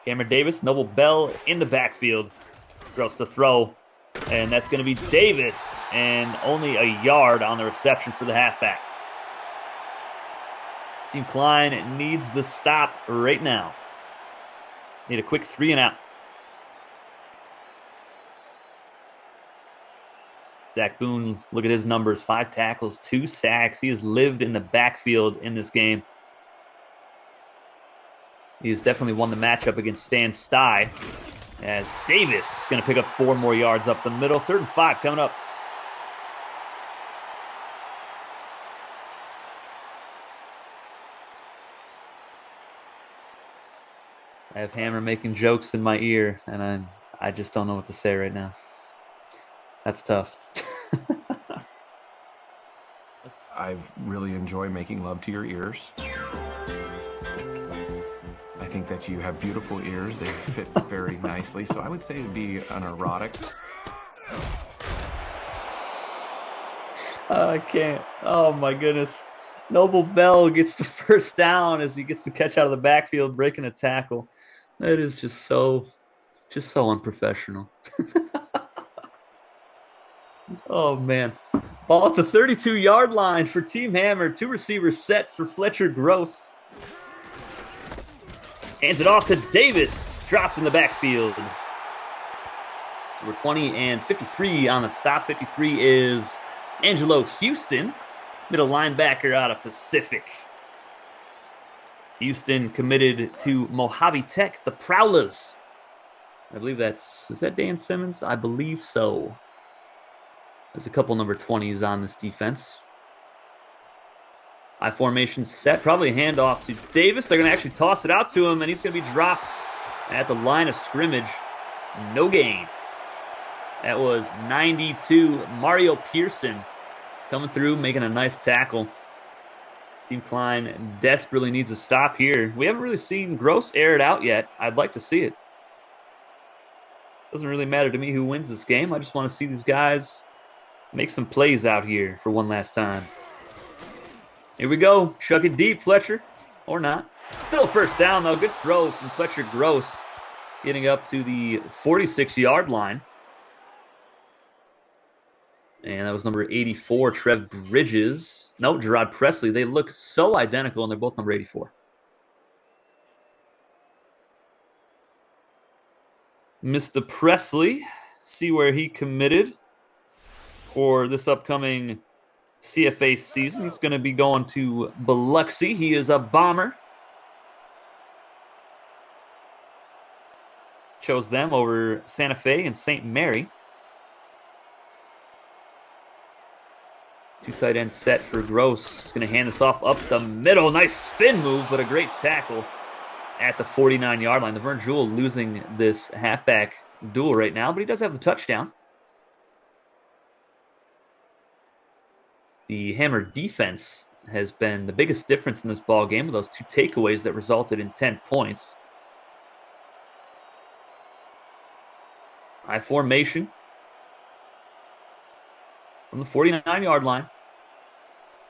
Cameron Davis, Noble Bell in the backfield. Gross to throw. And that's going to be Davis. And only a yard on the reception for the halfback. Team Klein needs the stop right now. Need a quick 3 and out. Zach Boone, look at his numbers. 5 tackles, 2 sacks. He has lived in the backfield in this game. He's definitely won the matchup against Stan Stye. As Davis is going to pick up 4 more yards up the middle. 3rd and 5 coming up. I have Hammer making jokes in my ear, and I just don't know what to say right now. That's tough. I've really enjoyed making love to your ears. I think that you have beautiful ears. They fit very nicely. So I would say it would be an erotic. I can't. Oh my goodness. Noble Bell gets the first down as he gets to catch out of the backfield, breaking a tackle. That is just so unprofessional. Oh man. Ball at the 32-yard line for Team Hammer. 2 receivers set for Fletcher Gross. Hands it off to Davis. Dropped in the backfield. Number 20 and 53 on the stop. 53 is Angelo Houston, middle linebacker out of Pacific. Houston committed to Mojave Tech, the Prowlers. I believe is that Dan Simmons? I believe so. There's a couple number 20s on this defense. I formation set, probably a handoff to Davis. They're going to actually toss it out to him, and he's going to be dropped at the line of scrimmage. No gain. That was 92. Mario Pearson coming through, making a nice tackle. Team Klein desperately needs a stop here. We haven't really seen Gross air it out yet. I'd like to see it. Doesn't really matter to me who wins this game. I just want to see these guys make some plays out here for one last time. Here we go. Chuck it deep, Fletcher. Or not. Still a first down, though. Good throw from Fletcher Gross. Getting up to the 46-yard line. And that was number 84, Trev Bridges. Nope, Gerard Presley. They look so identical, and they're both number 84. Mr. Presley. See where he committed for this upcoming CFA season. He's going to be going to Biloxi. He is a Bomber. Chose them over Santa Fe and St. Mary. 2 tight end set for Gross. He's going to hand this off up the middle. Nice spin move, but a great tackle at the 49-yard line. The Vern Jewell losing this halfback duel right now, but he does have the touchdown. The Hammer defense has been the biggest difference in this ball game with those 2 takeaways that resulted in 10 points. High formation from the 49-yard line.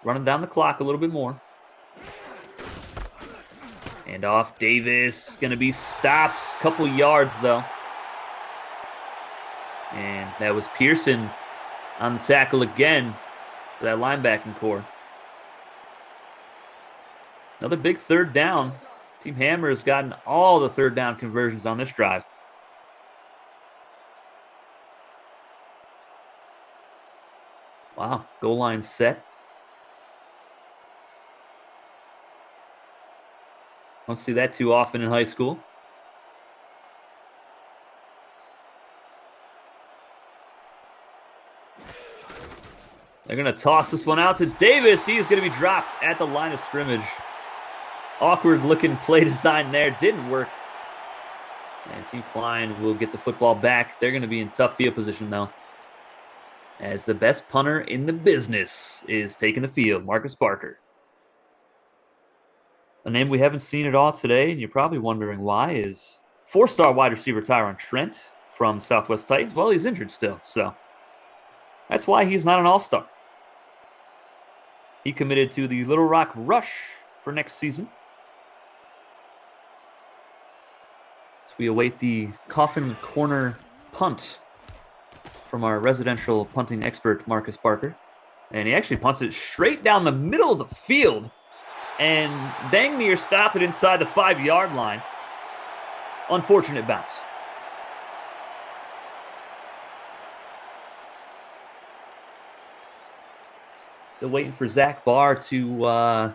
Running down the clock a little bit more. And off Davis. Going to be stopped. Couple yards, though. And that was Pearson on the tackle again for that linebacking core. Another big third down. Team Hammer has gotten all the third down conversions on this drive. Wow, goal line set. Don't see that too often in high school. They're going to toss this one out to Davis. He is going to be dropped at the line of scrimmage. Awkward looking play design there. Didn't work. And Team Klein will get the football back. They're going to be in tough field position, though, as the best punter in the business is taking the field, Marcus Barker. A name we haven't seen at all today, and you're probably wondering why, is 4-star wide receiver Tyron Trent from Southwest Titans. Well, he's injured still, so that's why he's not an all-star. He committed to the Little Rock Rush for next season. So we await the coffin corner punt from our residential punting expert, Marcus Barker. And he actually punts it straight down the middle of the field and dang near stopped it inside the 5-yard line. Unfortunate bounce. Still waiting for Zach Barr to,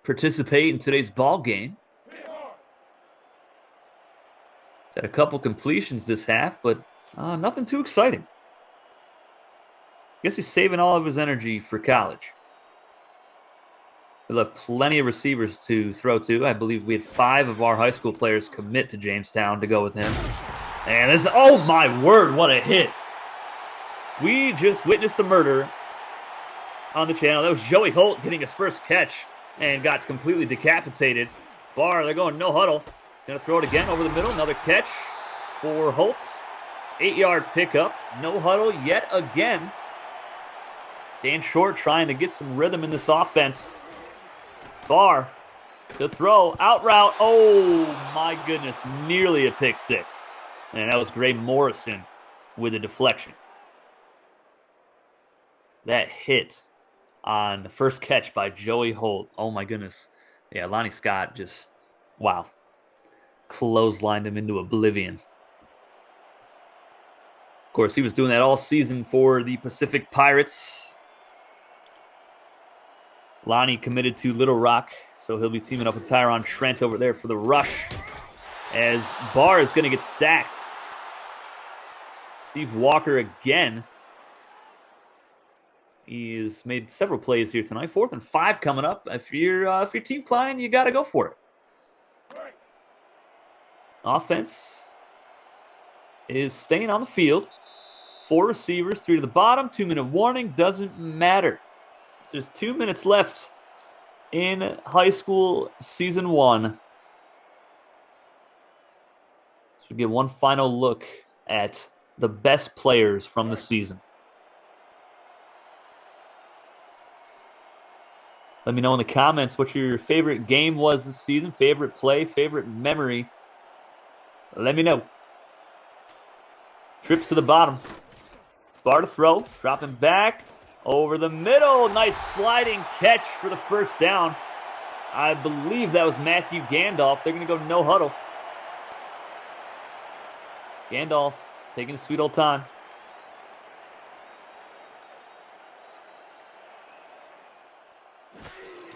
participate in today's ball game. He's had a couple completions this half, but nothing too exciting. Guess he's saving all of his energy for college. We'll have plenty of receivers to throw to. I believe we had 5 of our high school players commit to Jamestown to go with him. And this, oh my word, what a hit. We just witnessed a murder on the channel. That was Joey Holt getting his first catch and got completely decapitated. Barr, they're going no huddle. Going to throw it again over the middle. Another catch for Holt. 8-yard pickup. No huddle yet again. Dan Short trying to get some rhythm in this offense. Barr, the throw, out route. Oh my goodness, nearly a pick six. And that was Gray Morrison with a deflection. That hit on the first catch by Joey Holt. Oh my goodness. Yeah, Lonnie Scott just, wow. Clotheslined him into oblivion. Of course, he was doing that all season for the Pacific Pirates. Lonnie committed to Little Rock, so he'll be teaming up with Tyron Trent over there for the rush. As Barr is going to get sacked. Steve Walker again. He's made several plays here tonight. 4th and 5 coming up. If you're Team Klein, you got to go for it. Offense is staying on the field. 4 receivers, 3 to the bottom. 2-minute warning. Doesn't matter. So there's 2 minutes left in high school season 1. So we get one final look at the best players from the season. Let me know in the comments what your favorite game was this season, favorite play, favorite memory. Let me know. Trips to the bottom. Barr to throw, dropping back over the middle. Nice sliding catch for the first down. I believe that was Matthew Gandalf. They're going to go no huddle. Gandalf taking his sweet old time.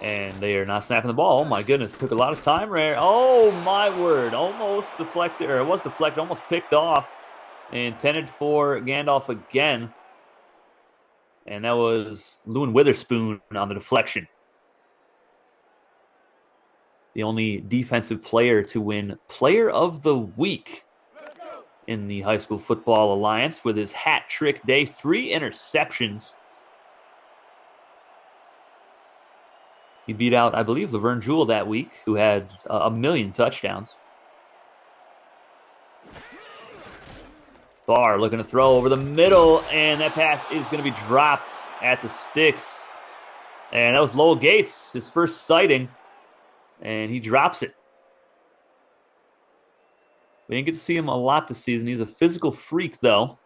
And they are not snapping the ball. Oh my goodness, took a lot of time there. Oh my word, almost deflected, or it was deflected, almost picked off. Intended for Gandalf again. And that was Lewin Witherspoon on the deflection. The only defensive player to win Player of the Week in the High School Football Alliance with his hat trick day. 3 interceptions. He beat out, I believe, Laverne Jewell that week, who had a million touchdowns. Barr looking to throw over the middle, and that pass is going to be dropped at the sticks. And that was Lowell Gates, his first sighting, and he drops it. We didn't get to see him a lot this season. He's a physical freak, though.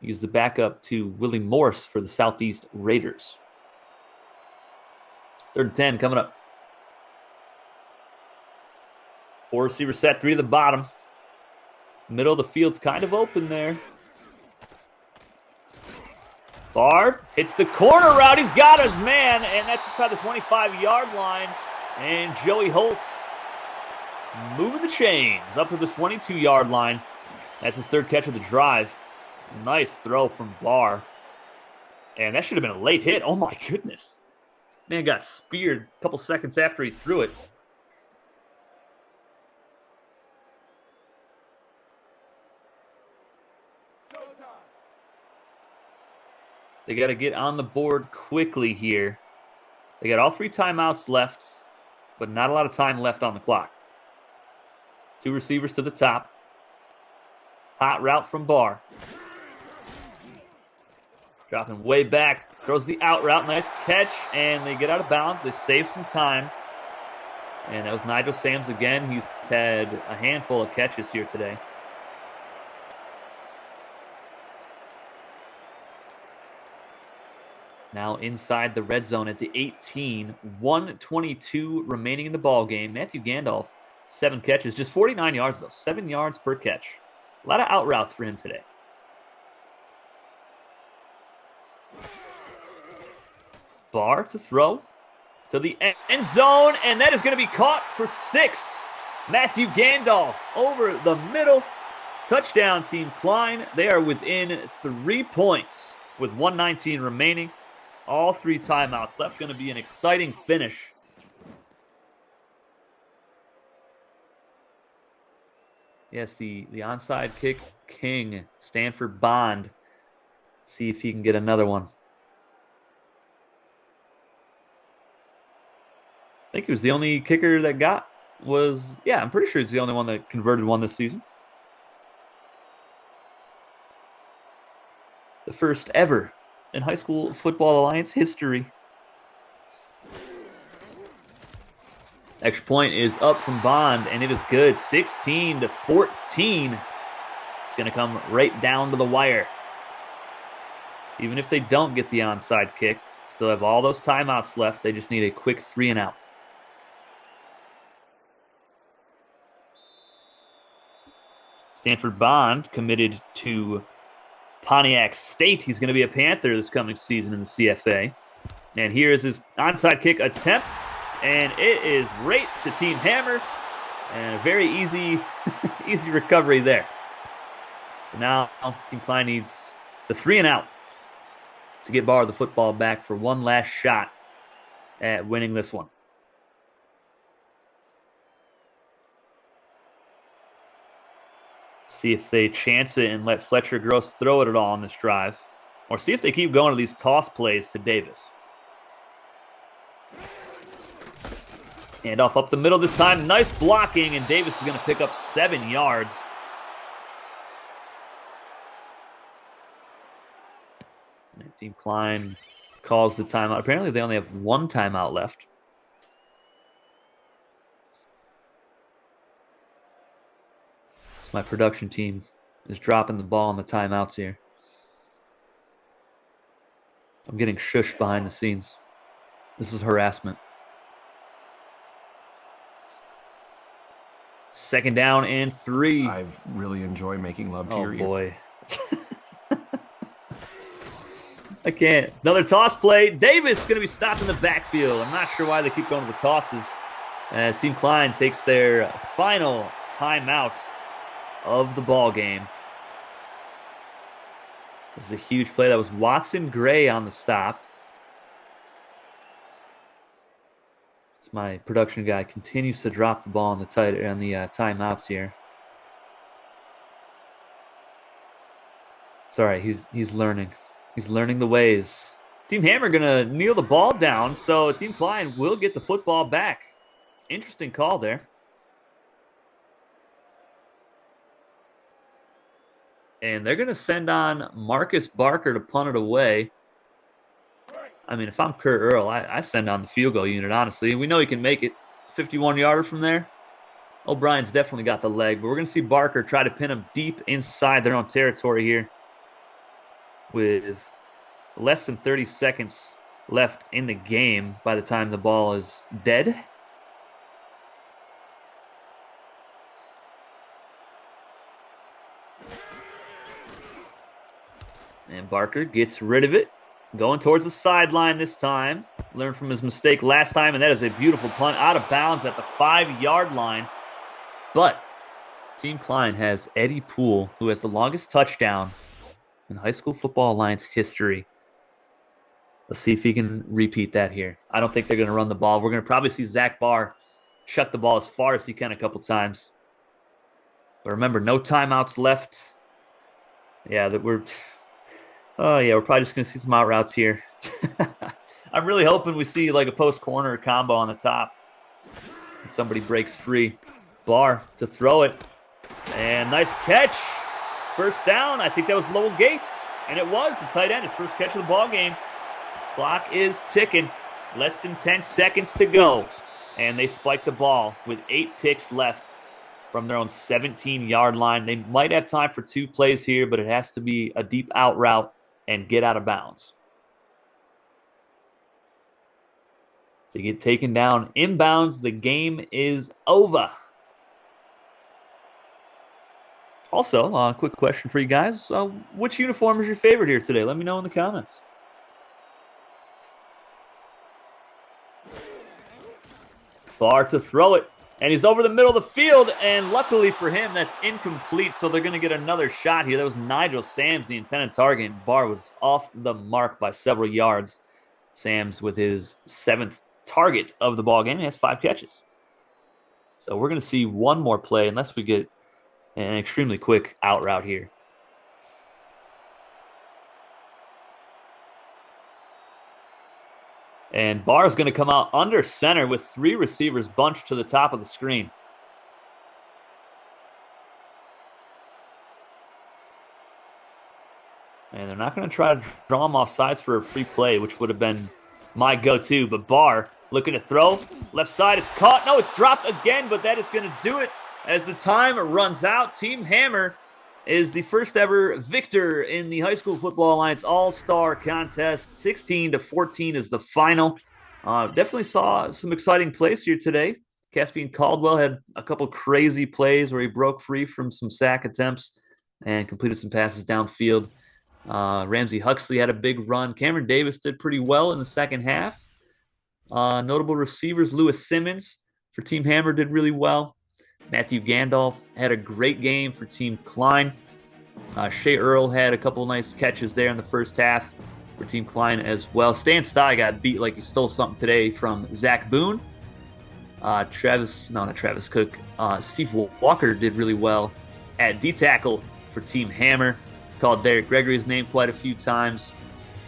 He's the backup to Willie Morse for the Southeast Raiders. 3rd and 10 coming up. 4 receiver set, 3 to the bottom. Middle of the field's kind of open there. Barr hits the corner route. He's got his man, and that's inside the 25-yard line. And Joey Holtz moving the chains up to the 22-yard line. That's his 3rd catch of the drive. Nice throw from Barr. And that should have been a late hit. Oh, my goodness. Man got speared a couple seconds after he threw it. They got to get on the board quickly here. They got all 3 timeouts left, but not a lot of time left on the clock. 2 receivers to the top. Hot route from Barr. Dropping way back. Throws the out route. Nice catch. And they get out of bounds. They save some time. And that was Nigel Sams again. He's had a handful of catches here today. Now inside the red zone at the 18. 1:22 remaining in the ball game. Matthew Gandalf, 7 catches. Just 49 yards, though. 7 yards per catch. A lot of out routes for him today. Barr to throw to the end zone, and that is going to be caught for 6. Matthew Gandalf over the middle. Touchdown, Team Klein. They are within 3 points with 1:19 remaining. All 3 timeouts left. Going to be an exciting finish. Yes, the onside kick king, Stanford Bond. See if he can get another one. I think he was the only kicker that I'm pretty sure he's the only one that converted one this season. The first ever in High School Football Alliance history. Extra point is up from Bond, and it is good. 16-14. It's going to come right down to the wire. Even if they don't get the onside kick, still have all those timeouts left. They just need a quick 3 and out. Stanford Bond committed to Pontiac State. He's going to be a Panther this coming season in the CFA. And here is his onside kick attempt. And it is right to Team Hammer. And a very easy recovery there. So now Team Klein needs the 3 and out to get Barr the football back for one last shot at winning this one. See if they chance it and let Fletcher Gross throw it at all on this drive. Or see if they keep going to these toss plays to Davis. Handoff up the middle this time. Nice blocking, and Davis is going to pick up 7 yards. And Team Klein calls the timeout. Apparently they only have 1 timeout left. My production team is dropping the ball on the timeouts here. I'm getting shushed behind the scenes. This is harassment. 2nd down and 3. I really enjoy making love to your ear. Oh, boy. I can't. Another toss play. Davis is going to be stopped in the backfield. I'm not sure why they keep going to the tosses. As Team Klein takes their final timeout of the ball game. This is a huge play. That was Watson Gray on the stop. As my production guy continues to drop the ball on the timeouts here. Sorry, he's learning. He's learning the ways. Team Hammer gonna kneel the ball down, so Team Klein will get the football back. Interesting call there. And they're going to send on Marcus Barker to punt it away. I mean, if I'm Kurt Earl, I send on the field goal unit, honestly. We know he can make it 51-yarder from there. O'Brien's definitely got the leg, but we're going to see Barker try to pin him deep inside their own territory here with less than 30 seconds left in the game by the time the ball is dead. And Barker gets rid of it. Going towards the sideline this time. Learned from his mistake last time, and that is a beautiful punt out of bounds at the 5-yard line. But Team Klein has Eddie Poole, who has the longest touchdown in High School Football Alliance history. Let's see if he can repeat that here. I don't think they're going to run the ball. We're going to probably see Zach Barr chuck the ball as far as he can a couple times. But remember, no timeouts left. We're probably just going to see some out routes here. I'm really hoping we see like a post-corner combo on the top. And somebody breaks free. Barr to throw it. And nice catch. First down. I think that was Lowell Gates. And it was the tight end. His first catch of the ball game. Clock is ticking. Less than 10 seconds to go. And they spike the ball with 8 ticks left from their own 17-yard line. They might have time for 2 plays here, but it has to be a deep out route and get out of bounds. To get taken down inbounds, the game is over. Also, a quick question for you guys. Which uniform is your favorite here today? Let me know in the comments. Barr to throw it. And he's over the middle of the field, and luckily for him, that's incomplete, so they're going to get another shot here. That was Nigel Sams, the intended target, and Barr was off the mark by several yards. Sam's with his 7th target of the ball game. He has 5 catches. So we're going to see one more play unless we get an extremely quick out route here. And Barr is going to come out under center with 3 receivers bunched to the top of the screen. And they're not going to try to draw him off sides for a free play, which would have been my go-to. But Barr looking to throw. Left side, it's caught. No, it's dropped again, but that is going to do it as the time runs out. Team Hammer is the first ever victor in the High School Football Alliance All-Star Contest. 16-14 is the final. Definitely saw some exciting plays here today. Caspian Caldwell had a couple crazy plays where he broke free from some sack attempts and completed some passes downfield. Ramsey Huxley had a big run. Cameron Davis did pretty well in the second half. Notable receivers, Lewis Simmons for Team Hammer did really well. Matthew Gandalf had a great game for Team Klein. Shea Earl had a couple nice catches there in the first half for Team Klein as well. Stan Stye got beat like he stole something today from Zach Boone. Travis Cook. Steve Walker did really well at D-tackle for Team Hammer. Called Derek Gregory's name quite a few times.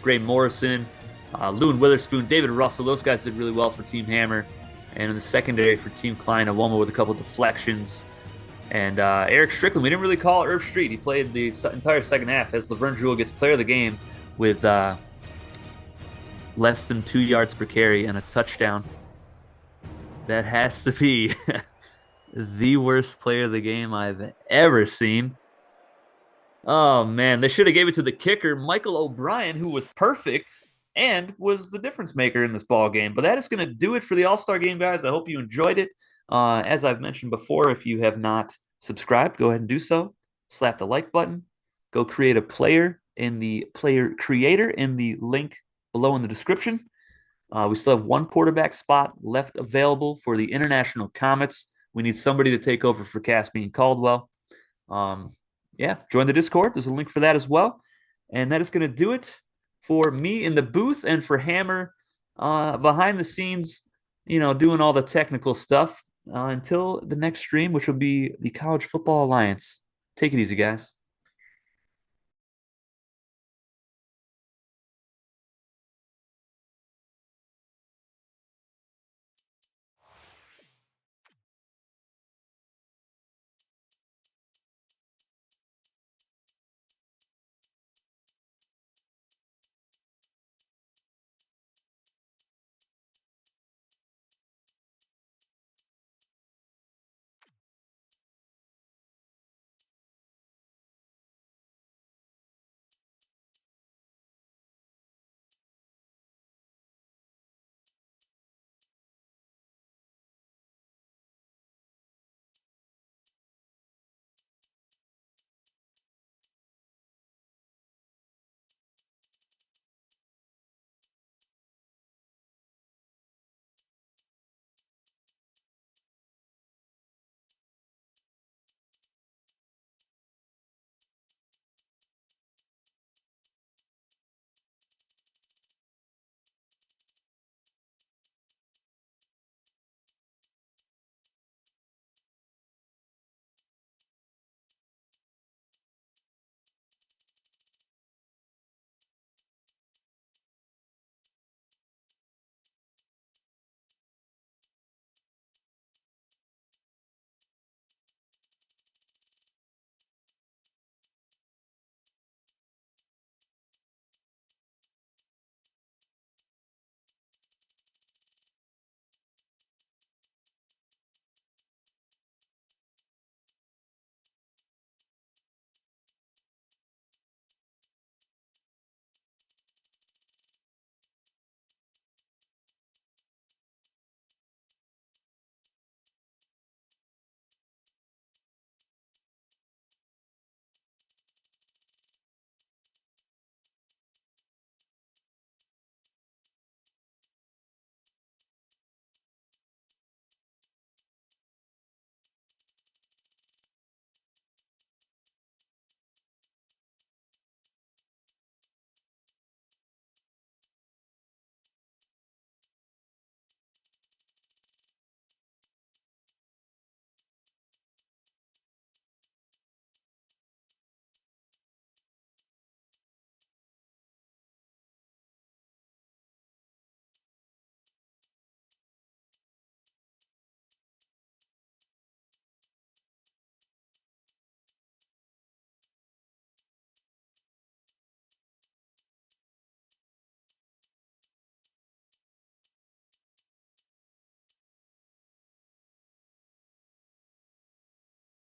Gray Morrison, Loon Witherspoon, David Russell, those guys did really well for Team Hammer. And in the secondary for Team Klein, Awoma with a couple deflections. And Eric Strickland, we didn't really call Irv Street. He played the entire second half as Laverne Jewell gets player of the game with less than 2 yards per carry and a touchdown. That has to be the worst player of the game I've ever seen. Oh, man, they should have gave it to the kicker, Michael O'Brien, who was perfect and was the difference maker in this ball game. But that is going to do it for the All-Star game, guys. I hope you enjoyed it. As I've mentioned before, if you have not subscribed, go ahead and do so. Slap the like button. Go create a player in the player creator in the link below in the description. We still have 1 quarterback spot left available for the International Comets. We need somebody to take over for Caspian Caldwell. Yeah, join the Discord. There's a link for that as well. And that is going to do it for me in the booth and for Hammer behind the scenes, doing all the technical stuff until the next stream, which will be the College Football Alliance. Take it easy, guys.